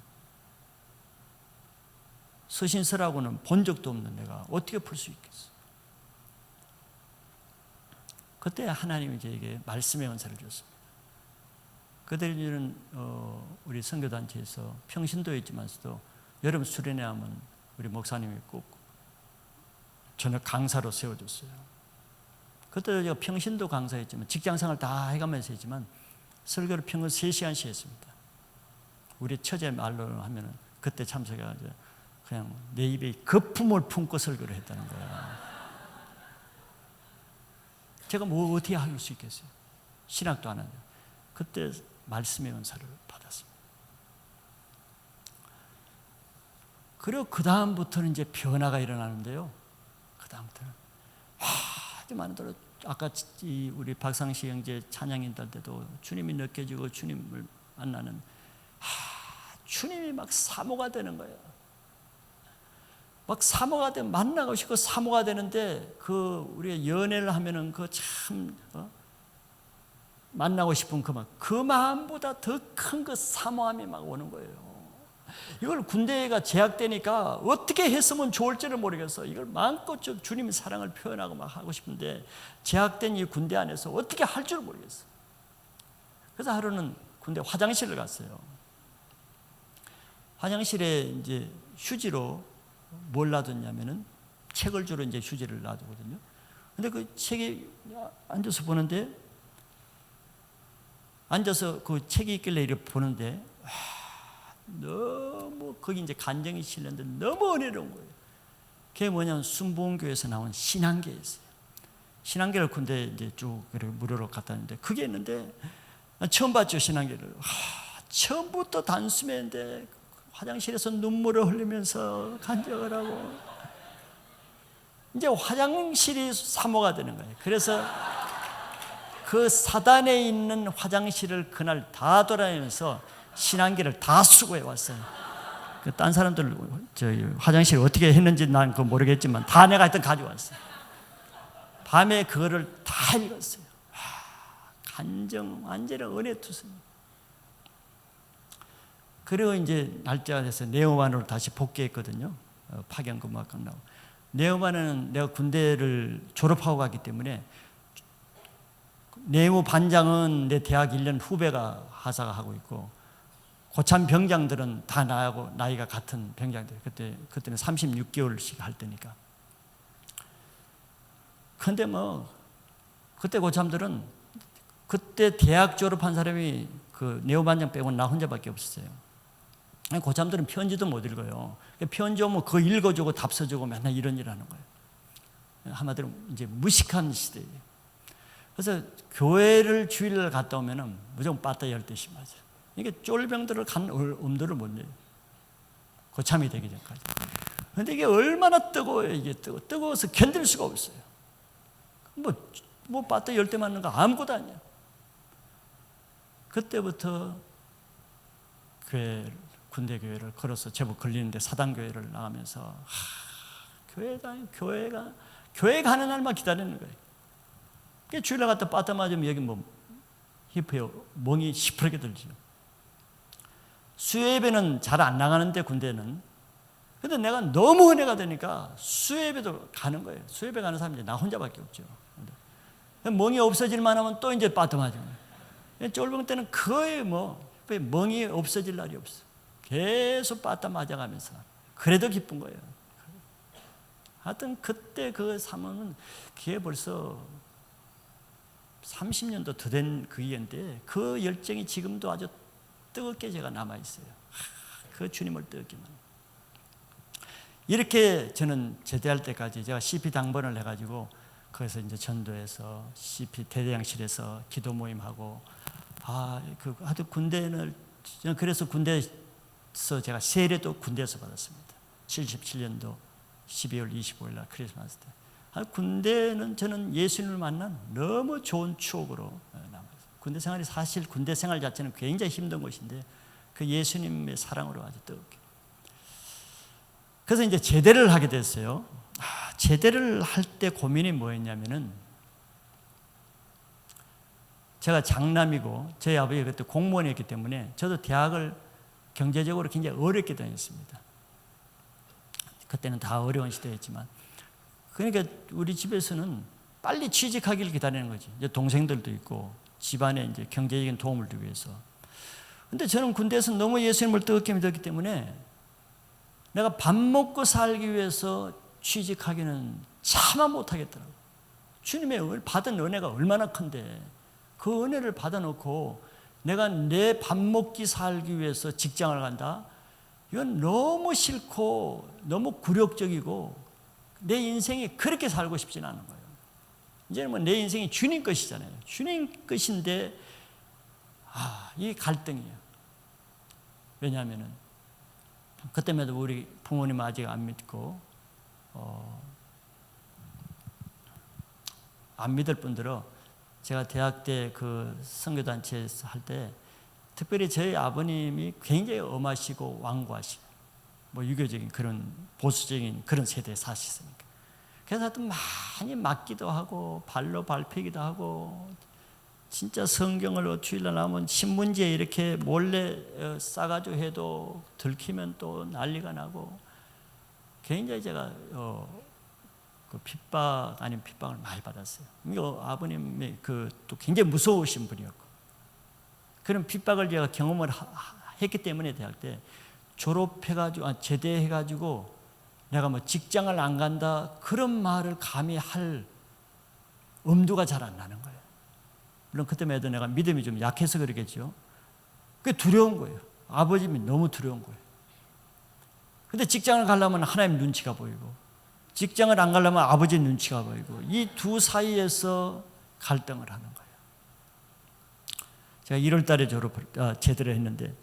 서신서라고는 본 적도 없는 내가 어떻게 풀 수 있겠어? 그때 하나님이 저에게 말씀의 은사를 줬습니다. 그들은 우리 선교단체에서 평신도에 있지만서도 여름 수련회 하면 우리 목사님이 꼭 저녁 강사로 세워줬어요. 그때 제가 평신도 강사였지만 직장생활 다 해가면서 했지만 설교를 평균 3시간씩 했습니다. 우리 처제 말로 하면은 그때 참석해가지고 그냥 내 입에 거품을 품고 설교를 했다는 거야. 제가 뭐 어떻게 할 수 있겠어요? 신학도 안 하는데. 그때 말씀의 은사를 받았습니다. 그리고 그 다음부터는 이제 변화가 일어나는데요. 그 다음부터는 아주 많은 대로 아까 우리 박상시 형제 찬양인들 때도 주님이 느껴지고 주님을 만나는 주님이 막 사모가 되는 거예요. 막 사모가 되면 만나고 싶고 사모가 되는데 그 우리가 연애를 하면은 그 참 만나고 싶은 그 마음보다 더 큰 그 사모함이 막 오는 거예요. 이걸 군대가 제약되니까 어떻게 했으면 좋을지를 모르겠어. 이걸 마음껏 주님의 사랑을 표현하고 막 하고 싶은데 제약된 이 군대 안에서 어떻게 할 줄 모르겠어. 그래서 하루는 군대 화장실을 갔어요. 화장실에 이제 휴지로 뭘 놔뒀냐면은 책을 주로 이제 휴지를 놔두거든요. 근데 그 책에 앉아서 보는데 앉아서 그 책이 있길래 이렇게 보는데 너무 거기 이제 간정이 실렸는데 너무 은혜로운 거예요. 그게 뭐냐면 순복음교회에서 나온 신앙계 있어요. 신앙계를 군대 이제 쭉 무료로 갖다 놨는데 그게 있는데 처음 봤죠 신앙계를. 처음부터 단숨에인데 화장실에서 눈물을 흘리면서 간증을 하고 이제 화장실이 사모가 되는 거예요. 그래서 그 사단에 있는 화장실을 그날 다 돌아다니면서 신앙기를 다 수고해 왔어요. 딴 사람들 화장실 어떻게 했는지 난 그거 모르겠지만 다 내가 하여튼 가져왔어요. 밤에 그거를 다 읽었어요. 간증 완전히 은혜 투성이. 그리고 이제 날짜가 돼서 네오만으로 다시 복귀했거든요. 파견 근무가 끝나고. 네오만은 내가 군대를 졸업하고 갔기 때문에 네오 반장은 내 대학 1년 후배가 하사가 하고 있고 고참 병장들은 다 나하고 나이가 같은 병장들. 그때는 36개월씩 할 때니까. 근데 뭐 그때 고참들은 그때 대학 졸업한 사람이 그 네오 반장 빼고는 나 혼자밖에 없었어요. 고참들은 편지도 못 읽어요. 편지 오면 그거 읽어주고 답 써주고 맨날 이런 일 하는 거예요. 한마디로 이제 무식한 시대예요. 그래서 교회를 주일날 갔다 오면은 무조건 빠따 10대씩 맞아요. 이게 쫄병들을 간 엄두를 못 내요. 고참이 되기 전까지. 그런데 이게 얼마나 뜨거워요. 이게 뜨거워서 견딜 수가 없어요. 뭐 배터리 10대 맞는 거 아무것도 아니야. 그때부터 군대 교회를 걸어서 제법 걸리는데 사당교회를 나가면서 교회 가는 날만 기다리는 거예요. 주일날 갔다 빠따 맞으면 여기 히프에 멍이 시퍼렇게 들죠. 수요예배는 잘 안 나가는데 군대는. 근데 내가 너무 은혜가 되니까 수요예배도 가는 거예요. 수요예배 가는 사람이 이제 나 혼자밖에 없죠. 멍이 없어질만 하면 또 이제 빠따 맞으면. 쫄병 때는 거의 멍이 없어질 날이 없어. 계속 빠따 맞아가면서. 그래도 기쁜 거예요. 하여튼 그때 그 삶은 그게 벌써 30년도 더 된 그 일인데 그 열정이 지금도 아주 뜨겁게 제가 남아있어요. 그 주님을 뜨겁게만. 이렇게 저는 제대할 때까지 제가 CP 당번을 해가지고 거기서 이제 전도해서 CP 대대양실에서 기도 모임하고 하여튼 군대는 그래서 군대에서 제가 세례도 군대에서 받았습니다. 77년도 12월 25일 날 크리스마스 때. 군대는 저는 예수님을 만난 너무 좋은 추억으로 남았어요. 군대 생활이 사실 군대 생활 자체는 굉장히 힘든 것인데 그 예수님의 사랑으로 아주 뜨겁게. 그래서 이제 제대를 하게 됐어요. 제대를 할 때 고민이 뭐였냐면은 제가 장남이고 저희 아버지가 그때 공무원이었기 때문에 저도 대학을 경제적으로 굉장히 어렵게 다녔습니다. 그때는 다 어려운 시대였지만 그러니까 우리 집에서는 빨리 취직하기를 기다리는 거지. 이제 동생들도 있고 집안에 이제 경제적인 도움을 주기 위해서. 근데 저는 군대에서 너무 예수님을 뜨겁게 믿었기 때문에 내가 밥 먹고 살기 위해서 취직하기는 차마 못하겠더라고요. 주님의 받은 은혜가 얼마나 큰데 그 은혜를 받아놓고 내가 내 밥 먹기 살기 위해서 직장을 간다? 이건 너무 싫고 너무 굴욕적이고 내 인생이 그렇게 살고 싶지는 않은 거예요. 이제는 내 인생이 주님 것이잖아요. 주님 것인데 이 갈등이에요. 왜냐하면은 그때마다 우리 부모님은 아직 안 믿고 안 믿을 뿐더러 제가 대학 때 그 선교단체에서 할 때 특별히 저희 아버님이 굉장히 엄하시고 완고하시고 유교적인 그런 보수적인 그런 세대에 사시으니까 그래서 하여튼 많이 맞기도 하고 발로 밟히기도 하고 진짜 성경을 주일날 나오면 신문지에 이렇게 몰래 싸가지고 해도 들키면 또 난리가 나고 굉장히 제가 그 핍박 아닌 핍박을 많이 받았어요. 아버님이 또 굉장히 무서우신 분이었고 그런 핍박을 제가 경험을 했기 때문에 대학 때 졸업해가지고 제대해가지고 내가 직장을 안 간다 그런 말을 감히 할 엄두가 잘 안 나는 거예요. 물론 그때만 해도 내가 믿음이 좀 약해서 그러겠죠. 그게 두려운 거예요. 아버님이 너무 두려운 거예요. 근데 직장을 가려면 하나님 눈치가 보이고 직장을 안 가려면 아버지 눈치가 보이고 이 두 사이에서 갈등을 하는 거예요. 제가 1월 달에 제대를 했는데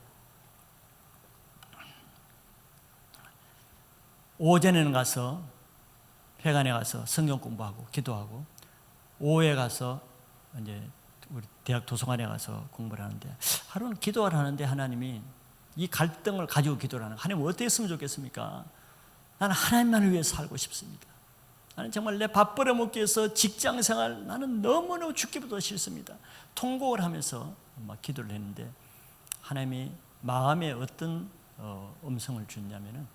오전에는 가서 회관에 가서 성경 공부하고 기도하고 오후에 가서 이제 우리 대학 도서관에 가서 공부를 하는데 하루는 기도를 하는데 하나님이 이 갈등을 가지고 기도를 하는 하나님 어떻게 했으면 좋겠습니까? 나는 하나님만을 위해 살고 싶습니다. 나는 정말 내 밥 벌어먹기 위해서 직장생활 나는 너무너무 죽기보다 싫습니다. 통곡을 하면서 막 기도를 했는데 하나님이 마음에 어떤 음성을 주냐면은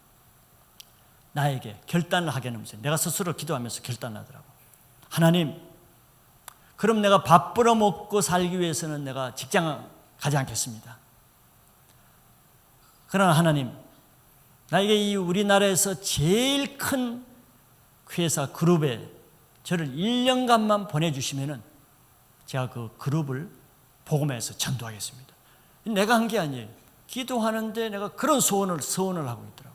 나에게 결단을 하게 하면서 내가 스스로 기도하면서 결단하더라고. 하나님, 그럼 내가 밥 벌어먹고 살기 위해서는 내가 직장 가지 않겠습니다. 그러나 하나님, 나에게 이 우리나라에서 제일 큰 회사 그룹에 저를 1년간만 보내주시면은 제가 그 그룹을 복음에서 전도하겠습니다. 내가 한 게 아니에요. 기도하는데 내가 그런 소원을 하고 있더라고요.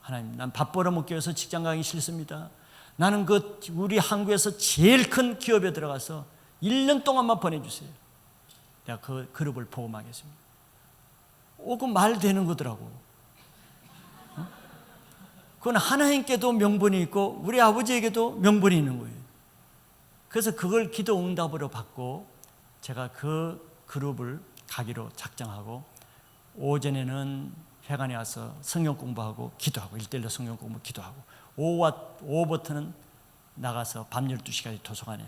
하나님, 난 밥 벌어먹기 위해서 직장 가기 싫습니다. 나는 우리 한국에서 제일 큰 기업에 들어가서 1년 동안만 보내주세요. 내가 그 그룹을 복음하겠습니다. 그 말 되는 거더라고. 그건 하나님께도 명분이 있고 우리 아버지에게도 명분이 있는 거예요. 그래서 그걸 기도 응답으로 받고 제가 그 그룹을 가기로 작정하고 오전에는 회관에 와서 성경 공부하고 기도하고 1대1로 성경 공부 기도하고 오후부터는 나가서 밤 12시까지 도서관에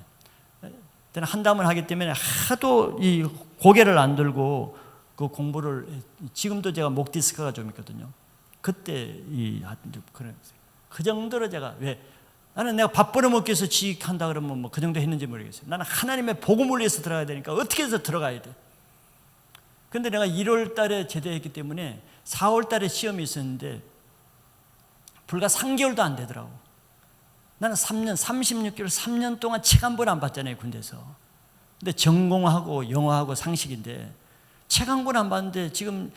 한담을 하기 때문에 하도 이 고개를 안 들고 그 공부를 지금도 제가 목 디스크가 좀 있거든요. 그때 그 정도로 제가 왜 나는 내가 밥 벌어먹기 위해서 지식한다 그러면 뭐 그 정도 했는지 모르겠어요. 나는 하나님의 복음을 위해서 들어가야 되니까 어떻게 해서 들어가야 돼. 근데 내가 1월 달에 제대했기 때문에 4월 달에 시험이 있었는데 불과 3개월도 안 되더라고. 나는 3년, 36개월, 3년 동안 책 한 권 안 봤잖아요, 군대에서. 근데 전공하고 영어하고 상식인데 책 한 권 안 봤는데 지금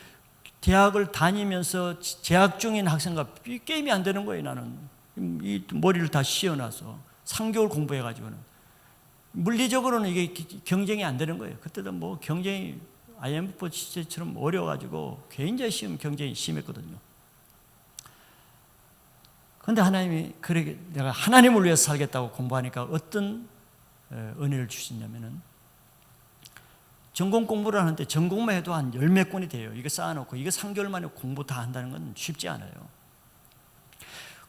대학을 다니면서 재학 중인 학생과 게임이 안 되는 거예요, 나는. 이 머리를 다 씌워놔서 3개월 공부해가지고는. 물리적으로는 이게 경쟁이 안 되는 거예요. 그때도 뭐 경쟁이 IMF 시대처럼 어려워가지고 굉장히 경쟁이 심했거든요. 그런데 하나님이 그렇게 내가 하나님을 위해서 살겠다고 공부하니까 어떤 은혜를 주시냐면은 전공 공부를 하는데 전공만 해도 한 10몇 권이 돼요. 이거 쌓아놓고 이거 3개월 만에 공부 다 한다는 건 쉽지 않아요.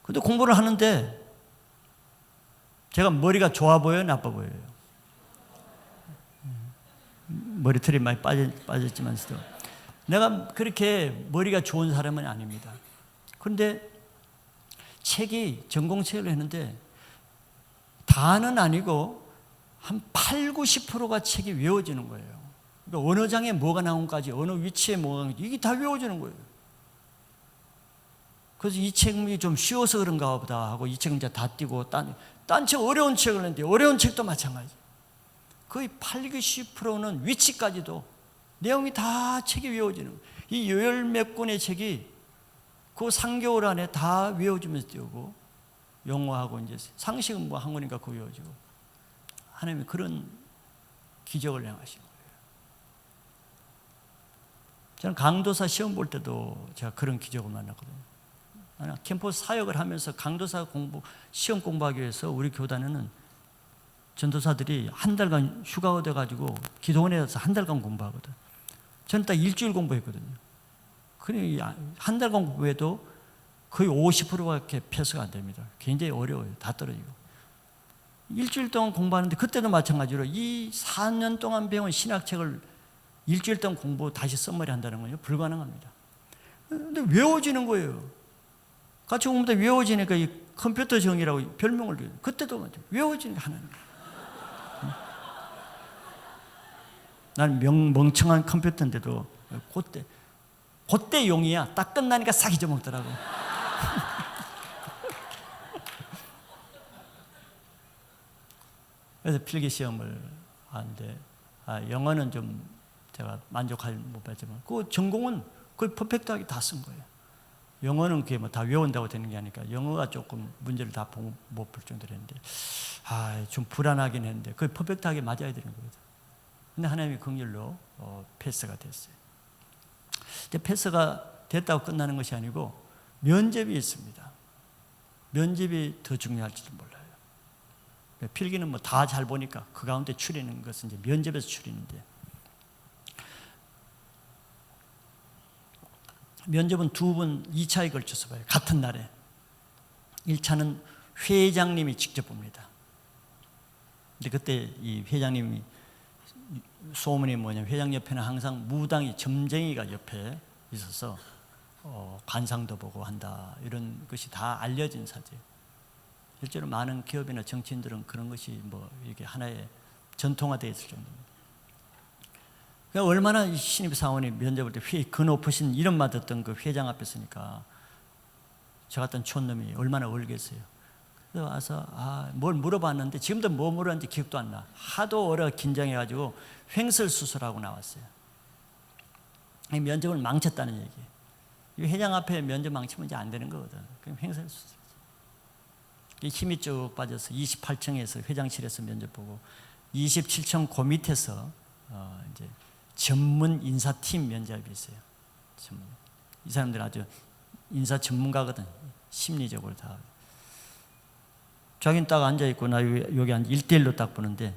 근데 공부를 하는데 제가 머리가 좋아 보여요, 나빠 보여요? 머리털이 많이 빠졌지만서도 내가 그렇게 머리가 좋은 사람은 아닙니다. 그런데 책이 전공책을 했는데 다는 아니고 한 8, 90%가 책이 외워지는 거예요. 그러니까 어느 장에 뭐가 나온까지 어느 위치에 뭐가 나온까지 이게 다 외워지는 거예요. 그래서 이 책이 좀 쉬워서 그런가 보다 하고 이 책은 이제 다 띄고 딴 책 어려운 책을 했는데 어려운 책도 마찬가지. 거의 8, 90%는 위치까지도 내용이 다 책이 외워지는 거예요. 이 10몇 권의 책이 그 3개월 안에 다 외워지면서 띄우고 영어하고 이제 상식은 뭐 한 거니까 그거 외워지고 하나님이 그런 기적을 행하신 거예요. 저는 강도사 시험 볼 때도 제가 그런 기적을 만났거든요. 캠퍼스 사역을 하면서 강도사 시험 공부하기 위해서 우리 교단에는 전도사들이 한 달간 휴가가 돼가지고 기도원에 가서 한 달간 공부하거든. 저는 딱 일주일 공부했거든요. 그러니 한 달간 공부해도 거의 50%밖에 패스가 안 됩니다. 굉장히 어려워요. 다 떨어지고. 일주일 동안 공부하는데 그때도 마찬가지로 이 4년 동안 배운 신학책을 일주일 동안 공부 다시 써머리 한다는 건요 불가능합니다. 근데 외워지는 거예요. 같이 공부하다 외워지니까 이 컴퓨터 정이라고 별명을 줘요. 그때도 외워지는 게 하나님. 나는 멍청한 컴퓨터인데도 그때 용이야. 딱 끝나니까 싹 잊어먹더라고. 그래서 필기 시험을 하는데 영어는 좀 제가 만족할 못 받지만 그 전공은 거의 퍼펙트하게 다 쓴 거예요. 영어는 그게 뭐 다 외운다고 되는 게 아니니까 영어가 조금 문제를 다 못 풀 정도로 했는데 좀 불안하긴 했는데 거의 퍼펙트하게 맞아야 되는 거거든. 근데 하나님의 긍휼로 패스가 됐어요. 근데 패스가 됐다고 끝나는 것이 아니고 면접이 있습니다. 면접이 더 중요할지도 몰라요. 필기는 뭐 다 잘 보니까 그 가운데 추리는 것은 이제 면접에서 추리는데 면접은 2번 2차에 걸쳐서 봐요. 같은 날에 1차는 회장님이 직접 봅니다. 근데 그때 이 회장님이 소문이 뭐냐면 회장 옆에는 항상 무당이 점쟁이가 옆에 있어서 관상도 보고 한다 이런 것이 다 알려진 사실. 실제로 많은 기업이나 정치인들은 그런 것이 뭐 이게 하나의 전통화되어 있을 정도입니다. 그러니까 얼마나 신입 사원이 면접을 때 그 높으신 이름 맡았던 그 회장 앞에 서니까 저 같은 촌놈이 얼마나 얼겠어요. 그래서 와서 뭘 물어봤는데 지금도 뭐 물었는지 기억도 안 나. 하도 어려 긴장해가지고 횡설수설하고 나왔어요. 면접을 망쳤다는 얘기예요. 이 회장 앞에 면접 망치면 이제 안 되는 거거든. 그럼 횡설수설. 힘이 쭉 빠져서 28층에서 회장실에서 면접 보고 27층 그 밑에서 이제 전문 인사팀 면접이 있어요. 이 사람들은 아주 인사 전문가거든. 심리적으로 다. 자기는 딱 앉아있고 나 여기 앉아 1대1로 딱 보는데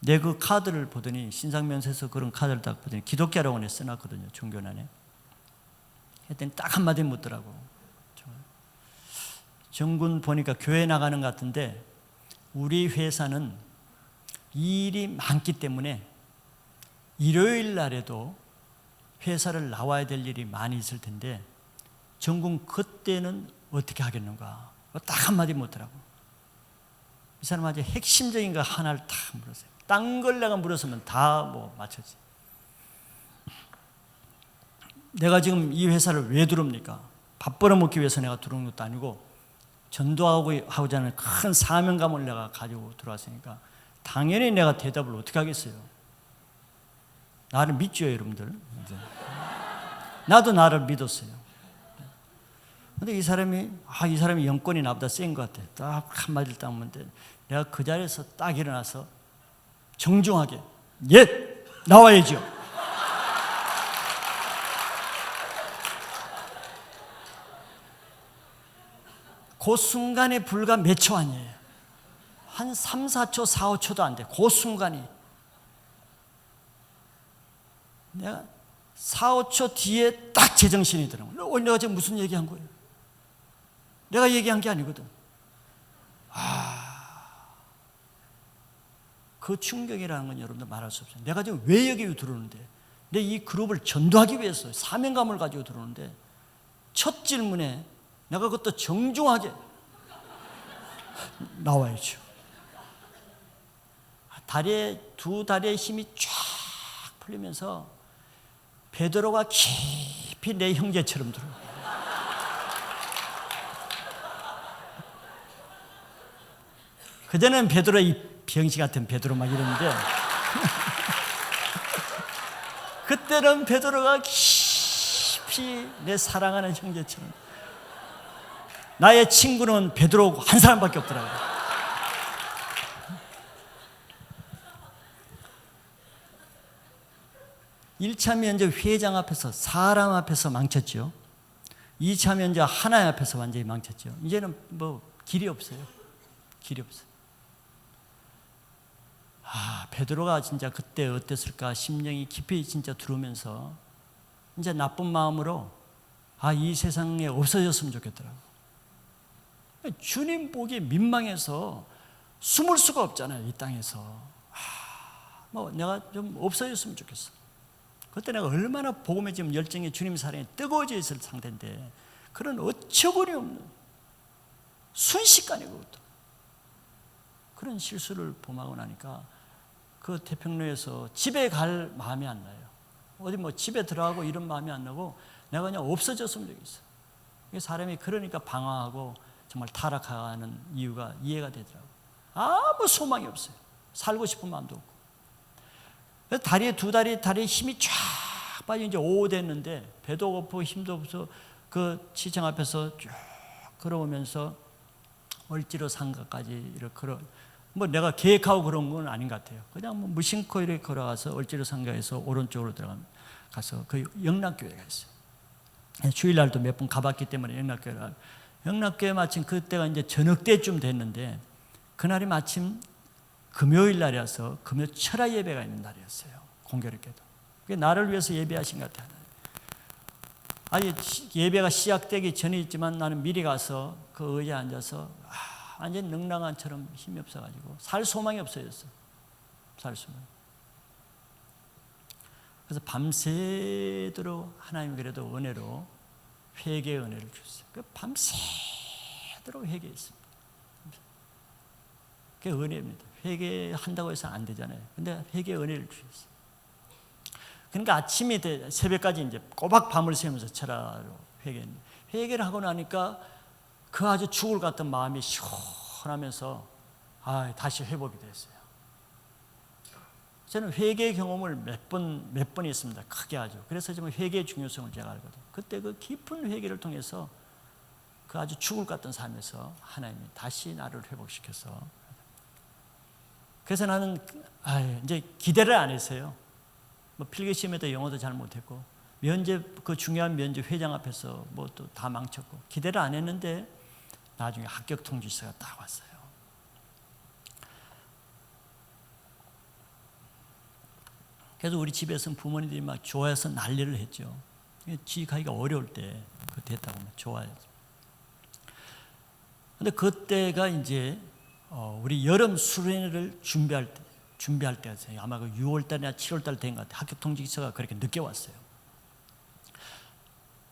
내 그 카드를 보더니 신상면세서 그런 카드를 딱 보더니 기독교라고 내 써놨거든요. 종교란에. 했더니 딱 한마디 묻더라고. 정군 보니까 교회 나가는 것 같은데 우리 회사는 일이 많기 때문에 일요일 날에도 회사를 나와야 될 일이 많이 있을 텐데 정군 그때는 어떻게 하겠는가? 딱 한마디 묻더라고. 이 사람 아주 핵심적인 거 하나를 딱 물었어요. 딴 걸 내가 물었으면 다 뭐 맞췄지. 내가 지금 이 회사를 왜 들어옵니까? 밥 벌어먹기 위해서 내가 들어온 것도 아니고 전도하고자 하는 큰 사명감을 내가 가지고 들어왔으니까 당연히 내가 대답을 어떻게 하겠어요? 나를 믿죠, 여러분들? 나도 나를 믿었어요. 근데 이 사람이 영권이 나보다 센 것 같아. 딱 한마디를 딱 하는데 내가 그 자리에서 딱 일어나서 정중하게 예! 나와야죠. 그 순간에 불과 몇 초 아니에요. 한 3, 4초, 4, 5초도 안 돼. 그 순간이. 내가 4, 5초 뒤에 딱 제정신이 들어요. 내가 지금 무슨 얘기한 거예요? 내가 얘기한 게 아니거든. 그 충격이라는 건 여러분들 말할 수 없어요. 내가 지금 왜 여기 들어오는데, 내 이 그룹을 전도하기 위해서 사명감을 가지고 들어오는데, 첫 질문에 내가 그것도 정중하게 나와야죠. 두 다리에 힘이 쫙 풀리면서 베드로가 깊이 내 형제처럼 들어요. 그전에는 베드로 이 병신 같은 베드로 막 이러는데 그때는 베드로가 깊이 내 사랑하는 형제처럼. 나의 친구는 베드로 한 사람밖에 없더라고요. (1차) 면접 회장 앞에서 사람 앞에서 망쳤죠. 2차 면접 하나님 앞에서 완전히 망쳤죠. 이제는 뭐 길이 없어요. 길이 없어요. 베드로가 진짜 그때 어땠을까 심령이 깊이 진짜 들어오면서 이제 나쁜 마음으로 이 세상에 없어졌으면 좋겠더라고. 주님 보기 민망해서 숨을 수가 없잖아요. 이 땅에서. 내가 좀 없어졌으면 좋겠어. 그때 내가 얼마나 복음에 지금 열정이 주님 사랑에 뜨거워져 있을 상태인데 그런 어처구니 없는 순식간에 그것도 그런 실수를 범하고 나니까 그 태평로에서 집에 갈 마음이 안 나요. 어디 뭐 집에 들어가고 이런 마음이 안 나고 내가 그냥 없어졌으면 좋겠어. 사람이 그러니까 방황하고 정말 타락하는 이유가 이해가 되더라고요. 아무 소망이 없어요. 살고 싶은 마음도 없고. 그래서 두 다리에 힘이 쫙 빠져 이제 오후 됐는데 배도 고프고 힘도 없어 그 시청 앞에서 쭉 걸어오면서 얼지로 상가까지 이렇게 걸어. 뭐 내가 계획하고 그런 건 아닌 것 같아요. 그냥 뭐 무심코 이렇게 걸어가서 얼지로 상가에서 오른쪽으로 들어가서 그 영락교회가 있어요. 주일날도 몇 번 가봤기 때문에 영락교회 마침 그때가 이제 저녁 때쯤 됐는데 그날이 마침 금요일 날이어서 금요 철야 예배가 있는 날이었어요. 공교롭게도. 그게 나를 위해서 예배하신 것 같아요. 아니 예배가 시작되기 전에 있지만 나는 미리 가서 그 의자에 앉아서 완전 능랑한처럼 힘이 없어가지고 살 소망이 없어졌어. 살 소망. 그래서 밤새도록 하나님 그래도 은혜로 회개의 은혜를 주셨어요. 밤새도록 회개했습니다. 그게 은혜입니다. 회개한다고 해서 안 되잖아요. 근데 회개의 은혜를 주셨어요. 그러니까 아침이 새벽까지 이제 꼬박 밤을 새면서 철야로 회개했는데 회개를 하고 나니까 그 아주 죽을 것 같은 마음이 시원하면서 다시 회복이 됐어요. 저는 회개의 경험을 몇 번 있습니다. 크게 아주. 그래서 지금 회개의 중요성을 제가 알거든요. 그때 그 깊은 회개를 통해서 그 아주 죽을 것 같은 삶에서 하나님이 다시 나를 회복시켜서 그래서 나는 이제 기대를 안 했어요. 뭐 필기시험에도 영어도 잘 못했고 면접, 그 중요한 면접 회장 앞에서 뭐 또 다 망쳤고 기대를 안 했는데 나중에 합격 통지서가 딱 왔어요. 그래서 우리 집에서는 부모님들이 막 좋아해서 난리를 했죠. 취직하기가 어려울 때 그 됐다고 좋아해요. 근데 그때가 이제 우리 여름 수련회를 준비할 때였어요. 아마 그 6월 달이나 7월 달 된 것 같아요. 합격 통지서가 그렇게 늦게 왔어요.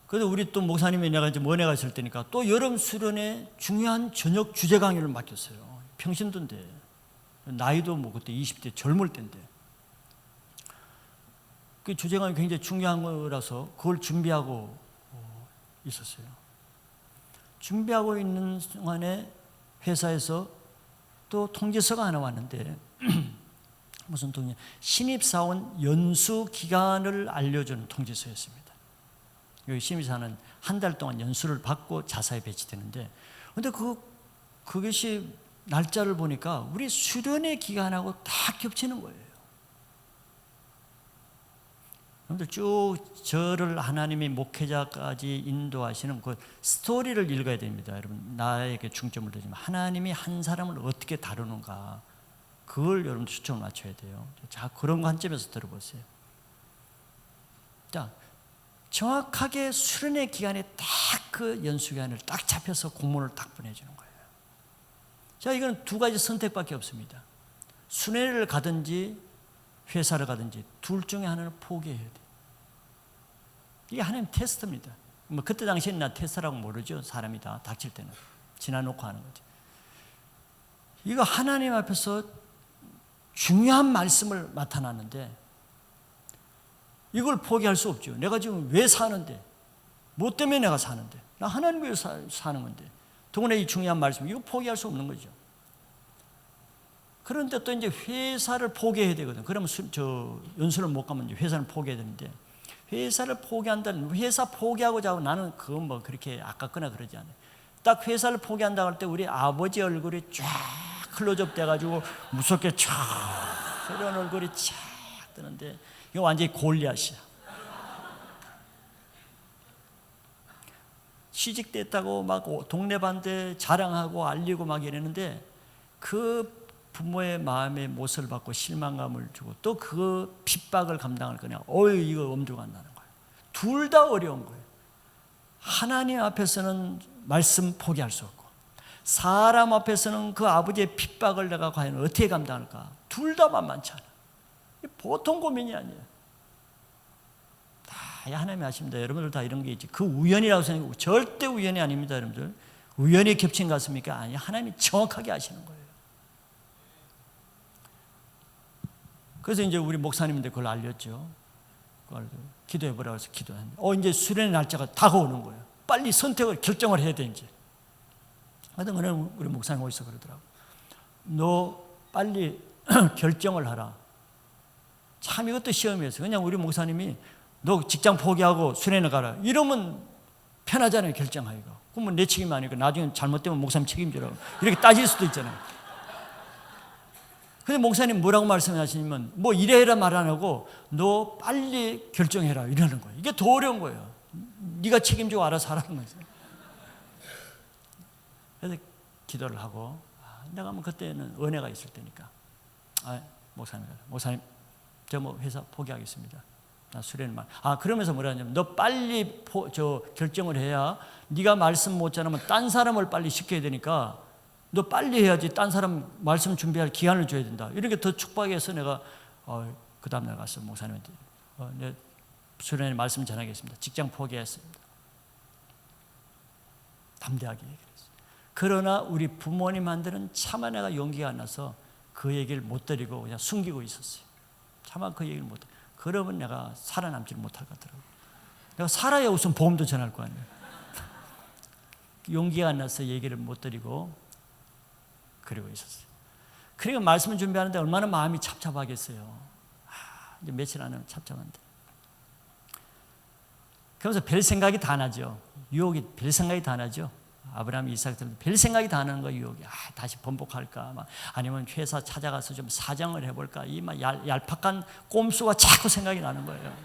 그래서 우리 또 목사님이 내가 이제 원회가 있을 때니까 또 여름 수련회 중요한 저녁 주제 강의를 맡겼어요. 평신도인데 나이도 뭐 그때 20대 젊을 때인데 그 주제 강의 굉장히 중요한 거라서 그걸 준비하고 있었어요. 준비하고 있는 동안에 회사에서 또 통지서가 하나 왔는데 무슨 통지? 신입사원 연수 기간을 알려주는 통지서였습니다. 여기 신입사원은 한 달 동안 연수를 받고 자사에 배치되는데 근데 그것이 날짜를 보니까 우리 수련회 기간하고 다 겹치는 거예요. 여러분들 쭉 저를 하나님이 목회자까지 인도하시는 그 스토리를 읽어야 됩니다. 여러분 나에게 중점을 두지만 하나님이 한 사람을 어떻게 다루는가 그걸 여러분 초점을 맞춰야 돼요. 자 그런 관점에서 들어보세요. 자 정확하게 수련회 기간에 딱 그 연수 기간을 딱 잡혀서 공문을 딱 보내주는 거예요. 자 이건 두 가지 선택밖에 없습니다. 수련회를 가든지 회사를 가든지 둘 중에 하나는 포기해야 돼요. 이게 하나님 테스트입니다. 뭐 그때 당시에는 나 테스트라고 모르죠. 사람이 다 닥칠 때는 지나놓고 하는 거죠. 이거 하나님 앞에서 중요한 말씀을 나타났는데 이걸 포기할 수 없죠. 내가 지금 왜 사는데, 뭐 때문에 내가 사는데, 나 하나님 위해서 사는 건데, 더구나 이 중요한 말씀 이거 포기할 수 없는 거죠. 그런데 또 이제 회사를 포기해야 되거든. 그러면 연수를 못 가면 이제 회사를 포기해야 되는데 회사를 포기한다는 회사 포기하고자 하고 나는 그건 뭐 그렇게 아깝거나 그러지 않아요. 딱 회사를 포기한다고 할 때 우리 아버지 얼굴이 쫙 클로즈업 돼가지고 무섭게 쫙 그런 얼굴이 쫙 뜨는데 이거 완전히 골리앗이야. 취직됐다고 막 동네반대 자랑하고 알리고 막 이러는데 그 부모의 마음의 못을 받고 실망감을 주고 또 그 핍박을 감당할 거냐. 이거 엄두가 안 나는 거예요. 둘 다 어려운 거예요. 하나님 앞에서는 말씀 포기할 수 없고 사람 앞에서는 그 아버지의 핍박을 내가 과연 어떻게 감당할까. 둘 다 만만치 않아. 보통 고민이 아니에요. 다 하나님이 아십니다. 여러분들 다 이런 게 있지. 그 우연이라고 생각하고 절대 우연이 아닙니다. 여러분들 우연히 겹친 것 같습니까? 아니, 하나님이 정확하게 아시는 거예요. 그래서 이제 우리 목사님인데 그걸 알렸죠. 그걸 기도해보라고 해서 기도했는데 이제 수련의 날짜가 다가오는 거예요. 빨리 선택을 결정을 해야 돼 이제. 그래서 우리 목사님 어디서 그러더라고. 너 빨리 결정을 하라. 참 이것도 시험이었어요. 그냥 우리 목사님이 너 직장 포기하고 수련회 가라. 이러면 편하잖아요. 결정하기가. 그러면 내 책임 아니고 나중에 잘못되면 목사님 책임지라고 이렇게 따질 수도 있잖아요. 근데 목사님 뭐라고 말씀하시냐면 뭐 이래라 말 안 하고 너 빨리 결정해라 이러는 거예요. 이게 더 어려운 거예요. 네가 책임지고 알아서 하라는 거죠. 그래서 기도를 하고 내가 뭐 그때는 은혜가 있을 때니까 목사님 저 뭐 회사 포기하겠습니다. 나 수련만. 그러면서 뭐라 하냐면 너 빨리 결정을 해야 네가 말씀 못 전하면 딴 사람을 빨리 시켜야 되니까 너 빨리 해야지. 딴 사람 말씀 준비할 기한을 줘야 된다. 이렇게 더 축복해서 내가 그 다음 날 가서 목사님한테 내 수련회 말씀 전하겠습니다. 직장 포기했습니다. 담대하게 얘기했어요. 그러나 우리 부모님한테는 차마 내가 용기가 안 나서 그 얘기를 못 드리고 그냥 숨기고 있었어요. 차마 그 얘기를 못 드리고. 그러면 내가 살아남지를 못할 것 같더라고요. 내가 살아야 우선 보험도 전할 거 아니에요. 용기가 안 나서 얘기를 못 드리고 그리고 있었어요. 그러니까 말씀을 준비하는데 얼마나 마음이 찹찹하겠어요. 이제 며칠 안에 찹찹한데. 그러면서 별 생각이 다 나죠. 유혹이 별 생각이 다 나죠. 아브라함, 이삭들 별 생각이 다 나는 거예요. 유혹이. 다시 번복할까? 아니면 회사 찾아가서 좀 사정을 해볼까? 이 얄팍한 꼼수가 자꾸 생각이 나는 거예요.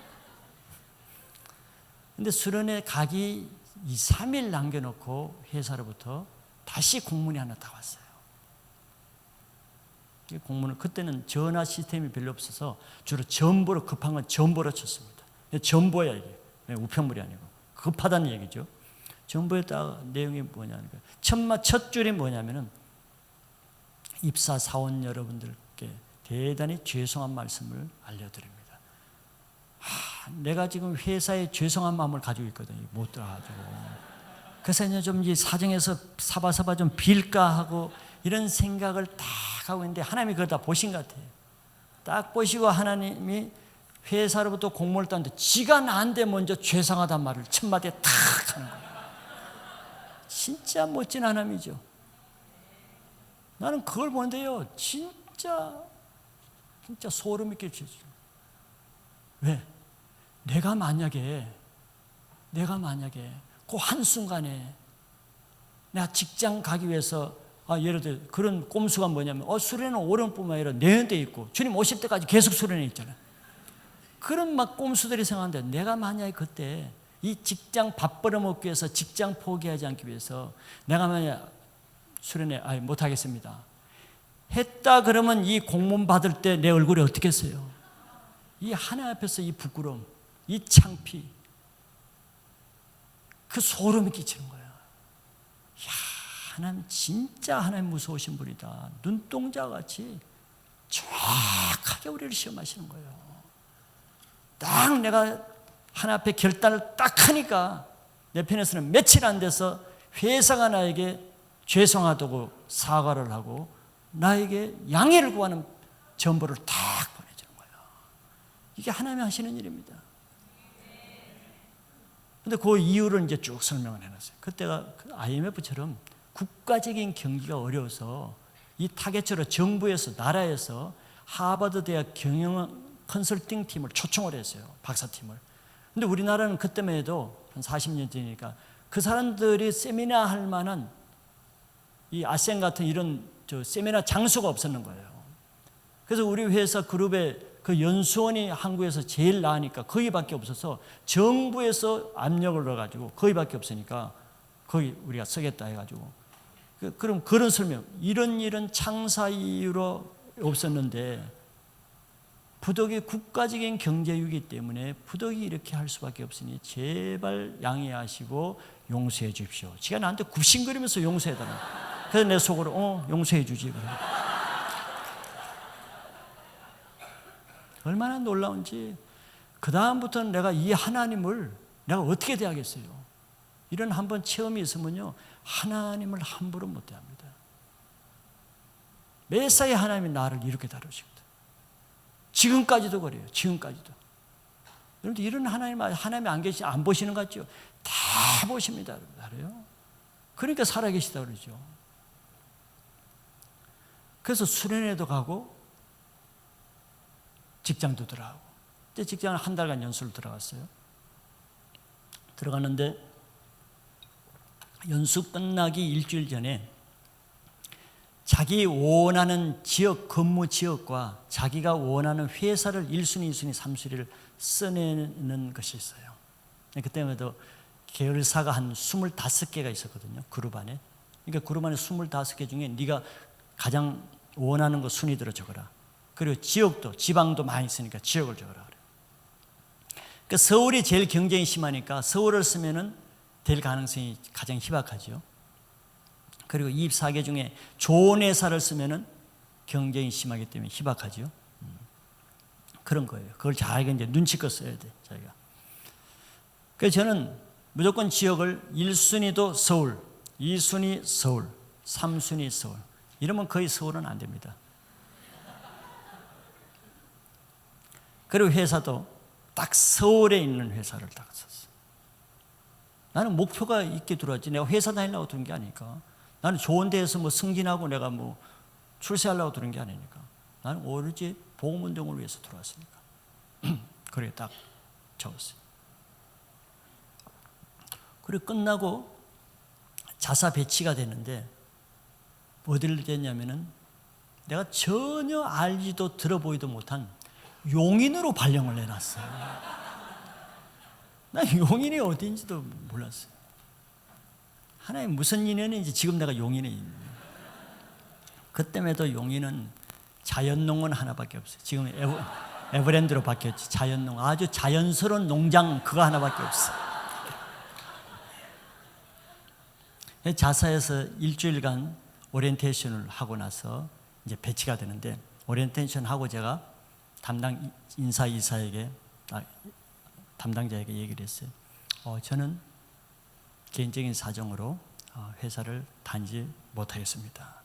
근데 수련회 가기 2, 3일 남겨놓고 회사로부터 다시 공문이 하나 다 왔어요. 이 공문은 그때는 전화 시스템이 별로 없어서 주로 전보로, 급한 건 전보로 쳤습니다. 전보야 이게. 우편물이 아니고. 급하다는 얘기죠. 전보에 딱 내용이 뭐냐면 첫 줄이 뭐냐면은 입사 사원 여러분들께 대단히 죄송한 말씀을 알려드립니다. 내가 지금 회사에 죄송한 마음을 가지고 있거든요. 못 들어가지고. 그래서 이제 좀 이 사정에서 사바사바 좀 빌까 하고 이런 생각을 딱 하고 있는데 하나님이 그걸 다 보신 것 같아요. 딱 보시고 하나님이 회사로부터 공문을 땄는데 지가 나한테 먼저 죄송하단 말을 첫 마디에 탁 하는 거예요. 진짜 멋진 하나님이죠. 나는 그걸 보는데요, 진짜 소름이 끼치죠. 왜? 내가 만약에 그 한순간에 내가 직장 가기 위해서 예를 들어 그런 꼼수가 뭐냐면 수련은 올해뿐만 아니라 내년도 있고 주님 오실 때까지 계속 수련회 있잖아요. 그런 막 꼼수들이 생각하는데 내가 만약에 그때 이 직장 밥 벌어먹기 위해서 직장 포기하지 않기 위해서 내가 만약 수련회 못하겠습니다 했다 그러면 이 공문 받을 때 내 얼굴이 어떻겠어요? 이 하나님 앞에서 이 부끄러움, 이 창피, 그 소름이 끼치는 거예요. 하나님 진짜 하나님 무서우신 분이다. 눈동자같이 정확하게 우리를 시험하시는 거예요. 딱 내가 하나님 앞에 결단을 딱 하니까 내 편에서는 며칠 안 돼서 회사가 나에게 죄송하다고 사과를 하고 나에게 양해를 구하는 전보를 딱 보내주는 거예요. 이게 하나님이 하시는 일입니다. 근데 그 이유를 이제 쭉 설명을 해놨어요. 그때가 IMF처럼 국가적인 경기가 어려워서 이 타겟으로 정부에서, 나라에서 하버드 대학 경영 컨설팅 팀을 초청을 했어요. 박사팀을. 근데 우리나라는 그때만 해도 한 40년 전이니까 그 사람들이 세미나 할 만한 이 아센 같은 이런 세미나 장소가 없었는 거예요. 그래서 우리 회사 그룹에 그 연수원이 한국에서 제일 나으니까 거기밖에 없어서 정부에서 압력을 넣어가지고 거기밖에 없으니까 거기 우리가 쓰겠다 해가지고 그럼 그런 설명, 이런 창사 이유로 없었는데 부덕이 국가적인 경제유기 때문에 부덕이 이렇게 할 수밖에 없으니 제발 양해하시고 용서해 주십시오. 지가 나한테 굽신거리면서 용서해달라. 그래서 내 속으로 용서해 주지. 그래. 얼마나 놀라운지. 그 다음부터는 내가 이 하나님을 내가 어떻게 대하겠어요? 이런 한번 체험이 있으면요, 하나님을 함부로 못 대합니다. 매사에 하나님이 나를 이렇게 다루시거든. 지금까지도 그래요. 지금까지도. 여러분들 이런 하나님이 안 보시는 것 같죠? 다 보십니다. 알아요? 그러니까 살아계시다 그러죠. 그래서 수련회도 가고 직장도 들어가고. 그때 직장을 한 달간 연수를 들어갔어요. 들어갔는데 연수 끝나기 일주일 전에 자기 원하는 지역, 근무 지역과 자기가 원하는 회사를 1순위, 2순위, 3순위를 써내는 것이 있어요. 그때마다 계열사가 한 25개가 있었거든요. 그룹 안에. 그러니까 그룹 안에 25개 중에 네가 가장 원하는 거 순위대로 적어라. 그리고 지역도, 지방도 많이 있으니까 지역을 적어라. 그러니까 서울이 제일 경쟁이 심하니까 서울을 쓰면은 될 가능성이 가장 희박하죠. 그리고 24개 중에 좋은 회사를 쓰면은 경쟁이 심하기 때문에 희박하죠. 그런 거예요. 그걸 잘 이제 눈치껏 써야 돼, 자기가. 그래서 저는 무조건 지역을 1순위도 서울, 2순위 서울, 3순위 서울. 이러면 거의 서울은 안 됩니다. 그리고 회사도 딱 서울에 있는 회사를 딱 썼어요. 나는 목표가 있게 들어왔지. 내가 회사 다니려고 들은 게 아니니까. 나는 좋은 데에서 뭐 승진하고 내가 뭐 출세하려고 들은 게 아니니까. 나는 오로지 복음 운동을 위해서 들어왔으니까. 그래 딱 적었어요. 그리고 끝나고 자사 배치가 됐는데 어디를 됐냐면은 내가 전혀 알지도 들어보지도 못한 용인으로 발령을 내놨어요. 나 용인이 어디인지도 몰랐어요. 하나님 무슨 인연인지 지금 내가 용인에 있는. 그때에도 용인은 자연농원 하나밖에 없어요. 지금 에버랜드로 바뀌었지. 자연농, 아주 자연스러운 농장 그거 하나밖에 없어요. 자사에서 일주일간 오리엔테이션을 하고 나서 이제 배치가 되는데, 오리엔테이션 하고 제가 담당 인사이사에게 담당자에게 얘기를 했어요. 저는 개인적인 사정으로 회사를 다니지 못하겠습니다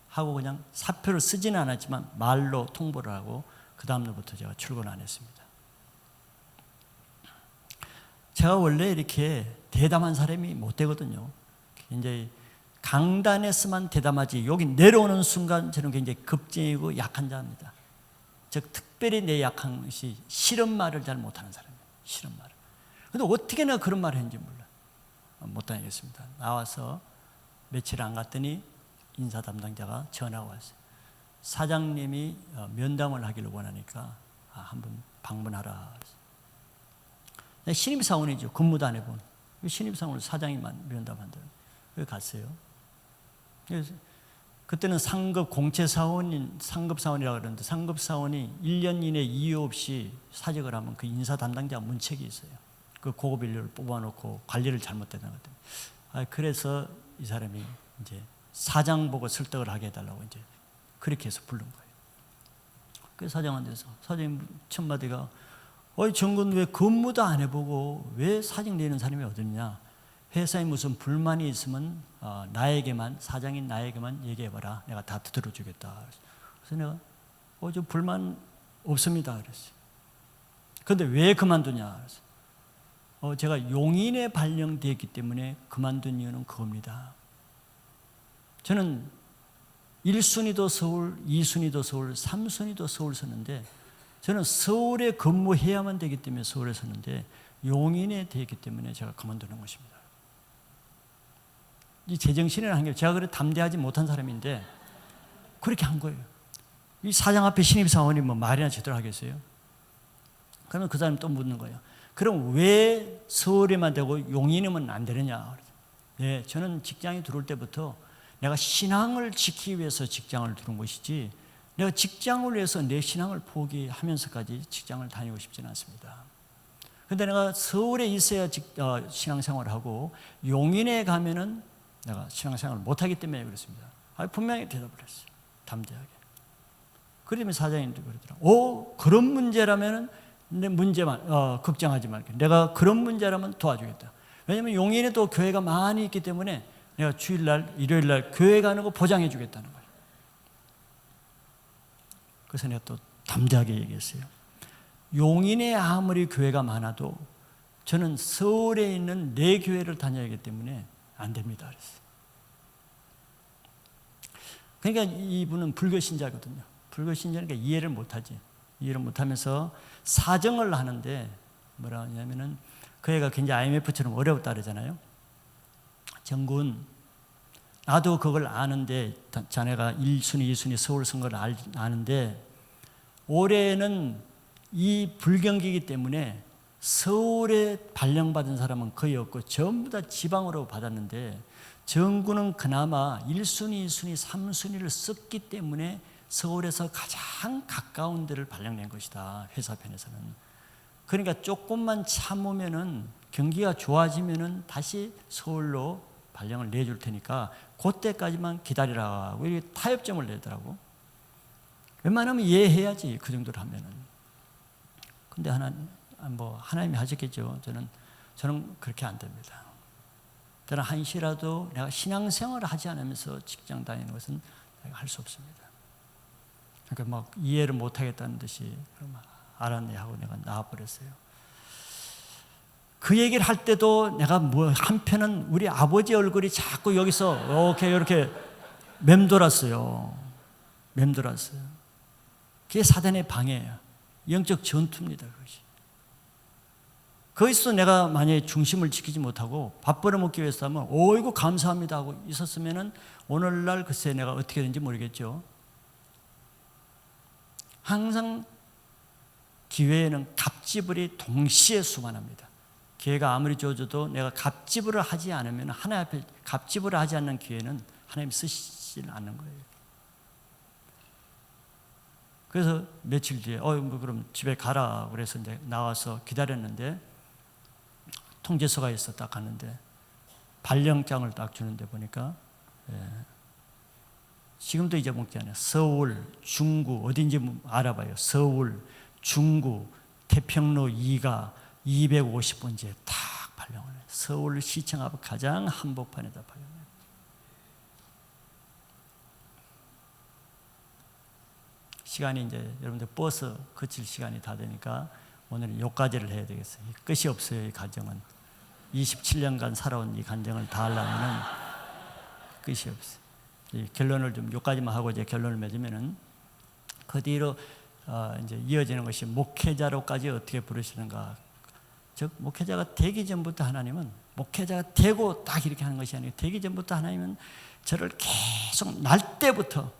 하고 그냥 사표를 쓰지는 않았지만 말로 통보를 하고 그 다음날부터 제가 출근 안 했습니다. 제가 원래 이렇게 대담한 사람이 못 되거든요. 굉장히 강단에서만 대담하지 여기 내려오는 순간 저는 굉장히 급쟁이고 약한 자입니다. 즉 특별히 내 약한 것이 싫은 말을 잘 못하는 사람이에요. 싫은 말을. 그런데 어떻게 내가 그런 말을 했는지 몰라. 못 다니겠습니다. 나와서 며칠 안 갔더니 인사 담당자가 전화가 왔어요. 사장님이 면담을 하기를 원하니까 한번 방문하라. 신입사원이죠. 근무도 안 해본 신입사원을 사장님만 면담한다. 거기 갔어요. 그래서 그때는 상급 공채사원인 상급사원이라고 그러는데, 상급사원이 1년 이내 이유 없이 사직을 하면 그 인사 담당자 문책이 있어요. 그 고급 인력을 뽑아놓고 관리를 잘못했던 것 같아요. 그래서 이 사람이 이제 사장 보고 설득을 하게 해달라고 이제 그렇게 해서 부른 거예요. 그 사장한테서 사장님 첫 마디가, 정근 왜 근무도 안 해보고 왜 사직 내는 사람이 어딨냐? 회사에 무슨 불만이 있으면 나에게만, 사장인 나에게만 얘기해봐라. 내가 다 들어주겠다. 그래서 내가 저 불만 없습니다. 그랬어요. 그런데 왜 그만두냐? 그래서 제가 용인에 발령되었기 때문에 그만둔 이유는 그겁니다. 저는 1순위도 서울, 2순위도 서울, 3순위도 서울 섰는데, 저는 서울에 근무해야만 되기 때문에 서울에 섰는데 용인에 되었기 때문에 제가 그만두는 것입니다. 이 제정신이라는 게, 제가 그래 담대하지 못한 사람인데 그렇게 한 거예요. 이 사장 앞에 신입사원이 뭐 말이나 제대로 하겠어요? 그러면 그 사람이 또 묻는 거예요. 그럼 왜 서울에만 되고 용인이면 안 되느냐? 네, 저는 직장에 들어올 때부터 내가 신앙을 지키기 위해서 직장을 들어온 것이지, 내가 직장을 위해서 내 신앙을 포기하면서까지 직장을 다니고 싶지는 않습니다. 그런데 내가 서울에 있어야 신앙생활을 하고 용인에 가면은 내가 신앙생활을 못하기 때문에 그렇습니다. 분명히 대답을 했어요. 담대하게. 그러면 사장님도 그러더라고요. 그런 문제라면 내 문제만 걱정하지 말게. 내가 그런 문제라면 도와주겠다. 왜냐하면 용인에도 교회가 많이 있기 때문에 내가 주일날, 일요일날 교회 가는 거 보장해 주겠다는 거예요. 그래서 내가 또 담대하게 얘기했어요. 용인에 아무리 교회가 많아도 저는 서울에 있는 내 교회를 다녀야 하기 때문에 안 됩니다. 그랬어요. 그러니까 이분은 불교신자거든요. 불교신자니까 이해를 못하지. 이해를 못하면서 사정을 하는데 뭐라 하냐면은, 그 애가 굉장히 IMF처럼 어려웠다 그러잖아요. 정군, 나도 그걸 아는데, 자네가 1순위, 2순위 서울 선거를 아는데, 올해는 이 불경기이기 때문에 서울에 발령받은 사람은 거의 없고 전부 다 지방으로 받았는데, 정군은 그나마 1순위, 2순위, 3순위를 썼기 때문에 서울에서 가장 가까운 데를 발령낸 것이다. 회사편에서는. 그러니까 조금만 참으면은, 경기가 좋아지면은 다시 서울로 발령을 내줄 테니까 그때까지만 기다리라 하고 이렇게 타협점을 내더라고. 웬만하면 이해해야지, 그 정도로 하면은. 근데 하나님이 하셨겠죠. 저는 그렇게 안 됩니다. 저는 한시라도 내가 신앙생활을 하지 않으면서 직장 다니는 것은 내가 할 수 없습니다. 그러니까 막 이해를 못 하겠다는 듯이 알았네 하고 내가 나와버렸어요. 그 얘기를 할 때도 내가 한편은 우리 아버지 얼굴이 자꾸 여기서 이렇게 맴돌았어요. 그게 사단의 방해예요. 영적 전투입니다. 그것이. 거기서 내가 만약에 중심을 지키지 못하고 밥 벌어먹기 위해서 하면 어이구 감사합니다 하고 있었으면은 오늘날 글쎄 내가 어떻게 되는지 모르겠죠. 항상 기회에는 갑지불이 동시에 수반합니다. 기회가 아무리 주어져도 내가 갑질을 하지 않으면, 하나님 앞에 갑질을 하지 않는 기회는 하나님 쓰시지는 않는 거예요. 그래서 며칠 뒤에 뭐 그럼 집에 가라 그래서 이제 나와서 기다렸는데 통지서가 있어 딱 갔는데 발령장을 딱 주는데 보니까 지금도 잊어먹지 않아요. 서울, 중구 어딘지 알아봐요. 서울, 중구, 태평로 2가 250번지에 딱 발령을 해요. 서울시청 앞 가장 한복판에다 발령을 해요. 시간이 이제 여러분들 버스 거칠 시간이 다 되니까 오늘은 요까지를 해야 되겠어요. 끝이 없어요. 이 가정은 27년간 살아온 이 간정을 다 하려면은 끝이 없어요. 이 결론을 좀 요까지만 하고 이제 결론을 맺으면은 그 뒤로 이제 이어지는 것이 목회자로까지 어떻게 부르시는가. 즉 목회자가 되기 전부터 하나님은 목회자가 되고 딱 이렇게 하는 것이 아니고 되기 전부터 하나님은 저를 계속 날 때부터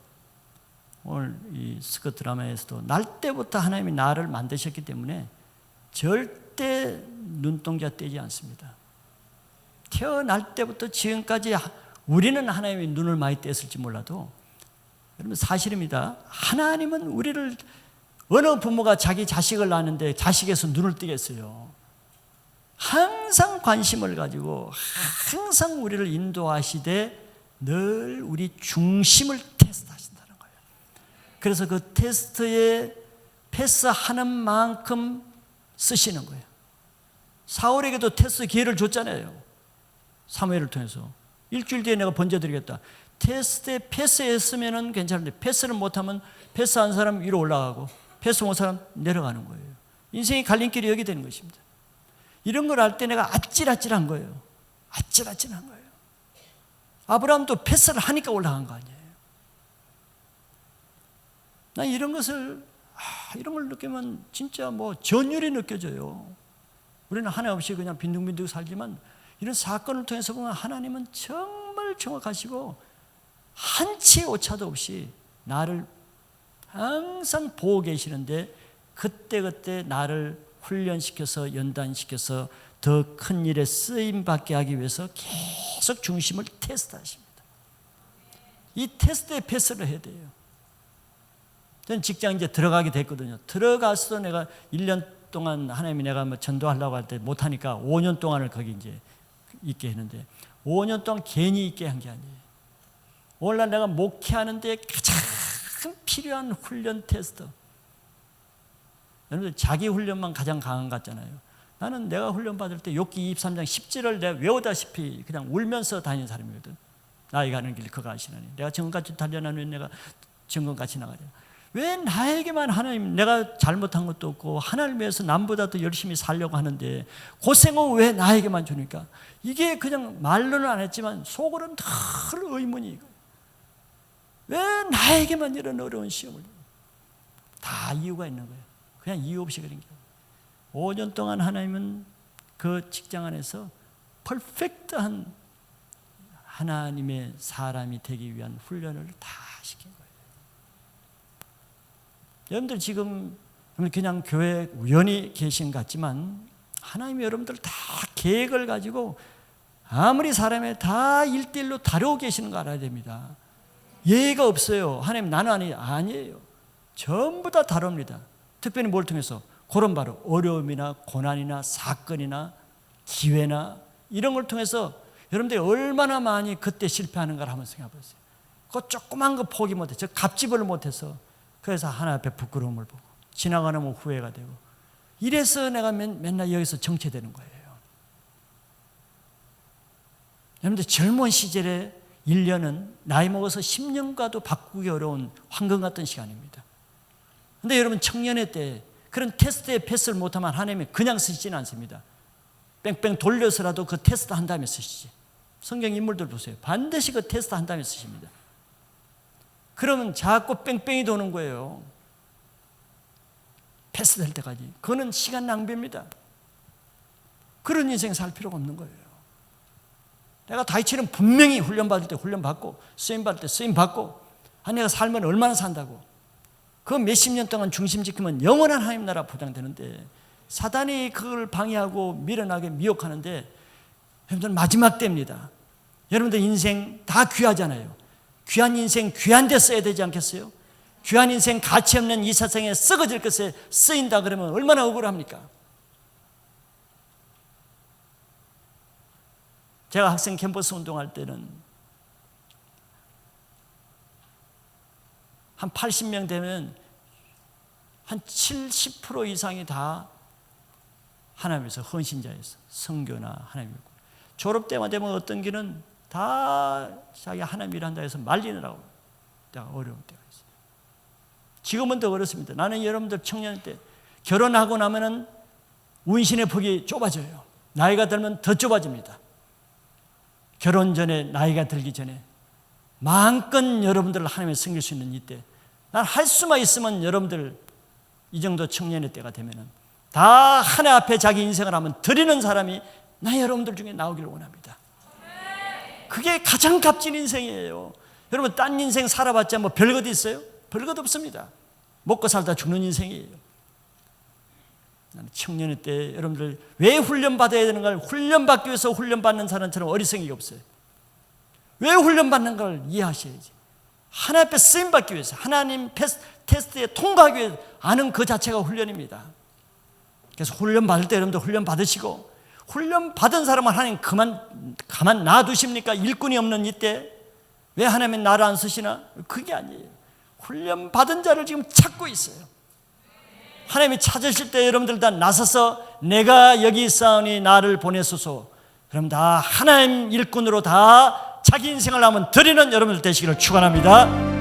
오늘 이 스컷 드라마에서도 날 때부터 하나님이 나를 만드셨기 때문에 절대 눈동자 떼지 않습니다. 태어날 때부터 지금까지 우리는 하나님의 눈을 많이 뗐을지 몰라도 여러분 사실입니다. 하나님은 우리를 어느 부모가 자기 자식을 낳는데 자식에서 눈을 뜨겠어요. 항상 관심을 가지고 항상 우리를 인도하시되 늘 우리 중심을 테스트하신다는 거예요. 그래서 그 테스트에 패스하는 만큼 쓰시는 거예요. 사울에게도 테스트 기회를 줬잖아요. 사무엘을 통해서 일주일 뒤에 내가 번져드리겠다. 테스트에 패스했으면 괜찮은데 패스를 못하면 패스한 사람 위로 올라가고 패스 못한 사람 내려가는 거예요. 인생의 갈림길이 여기 되는 것입니다. 이런 걸 할 때 내가 아찔아찔한 거예요. 아찔아찔한 거예요. 아브라함도 패스를 하니까 올라간 거 아니에요. 난 이런 것을 이런 걸 느끼면 진짜 뭐 전율이 느껴져요. 우리는 하나 없이 그냥 빈둥빈둥 살지만 이런 사건을 통해서 보면 하나님은 정말 정확하시고 한치의 오차도 없이 나를 항상 보고 계시는데 그때그때 나를 훈련시켜서 연단시켜서 더 큰 일에 쓰임받게 하기 위해서 계속 중심을 테스트하십니다. 이 테스트에 패스를 해야 돼요. 저는 직장 이제 들어가게 됐거든요. 들어가서도 내가 1년 동안 하나님이 내가 뭐 전도하려고 할 때 못하니까 5년 동안을 거기 이제 있게 했는데 5년 동안 괜히 있게 한 게 아니에요. 오늘날 내가 목회하는데 가장 필요한 훈련 테스트. 여러분들 자기 훈련만 가장 강한 것 같잖아요. 나는 내가 훈련 받을 때 욥기 23장 10절을 내가 외우다시피 그냥 울면서 다니는 사람이거든. 나의 가는 길 그가 아시나니 내가 정금같이 달려나면 내가 정금같이 나가랴. 왜 나에게만 하나님 내가 잘못한 것도 없고 하나님을 위해서 남보다 더 열심히 살려고 하는데 고생은 왜 나에게만 주니까 이게 그냥 말로는 안 했지만 속으로는 늘 의문이 왜 나에게만 이런 어려운 시험을 다 이유가 있는 거예요. 그냥 이유 없이 그런 게 5년 동안 하나님은 그 직장 안에서 퍼펙트한 하나님의 사람이 되기 위한 훈련을 다 시킨 거예요. 여러분들 지금 그냥 교회 우연히 계신 것 같지만 하나님이 여러분들 다 계획을 가지고 아무리 사람의 다 1대1로 다루고 계시는 거 알아야 됩니다. 예의가 없어요. 하나님 나는 아니에요. 전부 다 다룹니다. 특별히 뭘 통해서? 그런 바로 어려움이나 고난이나 사건이나 기회나 이런 걸 통해서 여러분들이 얼마나 많이 그때 실패하는가를 한번 생각해 보세요. 그 조그만 거 포기 못해서 갑질을 못해서 그래서 하나님 앞에 부끄러움을 보고 지나가는 후회가 되고 이래서 내가 맨날 여기서 정체되는 거예요. 여러분들 젊은 시절에 1년은 나이 먹어서 10년과도 바꾸기 어려운 황금 같은 시간입니다. 그런데 여러분 청년의 때 그런 테스트에 패스를 못하면 하나님이 그냥 쓰시지는 않습니다. 뺑뺑 돌려서라도 그 테스트 한 다음에 쓰시지. 성경 인물들 보세요. 반드시 그 테스트 한 다음에 쓰십니다. 그러면 자꾸 뺑뺑이 도는 거예요. 패스될 때까지. 그거는 시간 낭비입니다. 그런 인생 살 필요가 없는 거예요. 내가 다윗처럼 분명히 훈련받을 때 훈련받고 쓰임받을 때 쓰임받고 내가 살면 얼마나 산다고 그 몇십 년 동안 중심 지키면 영원한 하나님 나라 보장되는데 사단이 그걸 방해하고 밀어나게 미혹하는데, 여러분들 마지막 때입니다. 여러분들 인생 다 귀하잖아요. 귀한 인생 귀한 데 써야 되지 않겠어요? 귀한 인생 가치 없는 이 세상에 썩어질 것에 쓰인다 그러면 얼마나 억울합니까? 제가 학생 캠퍼스 운동할 때는 한 80명 되면 한 70% 이상이 다 하나님에서 헌신자였어. 성교나 하나님이고. 졸업 때만 되면 어떤 길은 다 자기 하나님 일한다 해서 말리느라고 때가 어려운 때가 있어요. 지금은 더 어렵습니다. 나는 여러분들 청년 때 결혼하고 나면은 운신의 폭이 좁아져요. 나이가 들면 더 좁아집니다. 결혼 전에, 나이가 들기 전에 마음껏 여러분들을 하나님에 섬길 수 있는 이때, 난 할 수만 있으면 여러분들 이 정도 청년의 때가 되면은 다 하나 앞에 자기 인생을 한번 드리는 사람이 나 여러분들 중에 나오기를 원합니다. 그게 가장 값진 인생이에요. 여러분, 딴 인생 살아봤자 뭐 별것 있어요? 별것 없습니다. 먹고 살다 죽는 인생이에요. 나는 청년의 때 여러분들 왜 훈련받아야 되는가를 훈련받기 위해서 훈련받는 사람처럼 어리석이가 없어요. 왜 훈련받는 걸 이해하셔야지. 하나님 앞에 쓰임받기 위해서, 하나님 테스트에 통과하기 위해서 아는 그 자체가 훈련입니다. 그래서 훈련받을 때 여러분들 훈련받으시고, 훈련받은 사람은 하나님 가만 놔두십니까? 일꾼이 없는 이때 왜 하나님은 나를 안 쓰시나? 그게 아니에요. 훈련받은 자를 지금 찾고 있어요. 하나님이 찾으실 때 여러분들 다 나서서 내가 여기 있사오니 나를 보내소서, 그럼 다 하나님 일꾼으로 다 자기 인생을 한번 드리는 여러분들 되시기를 축원합니다.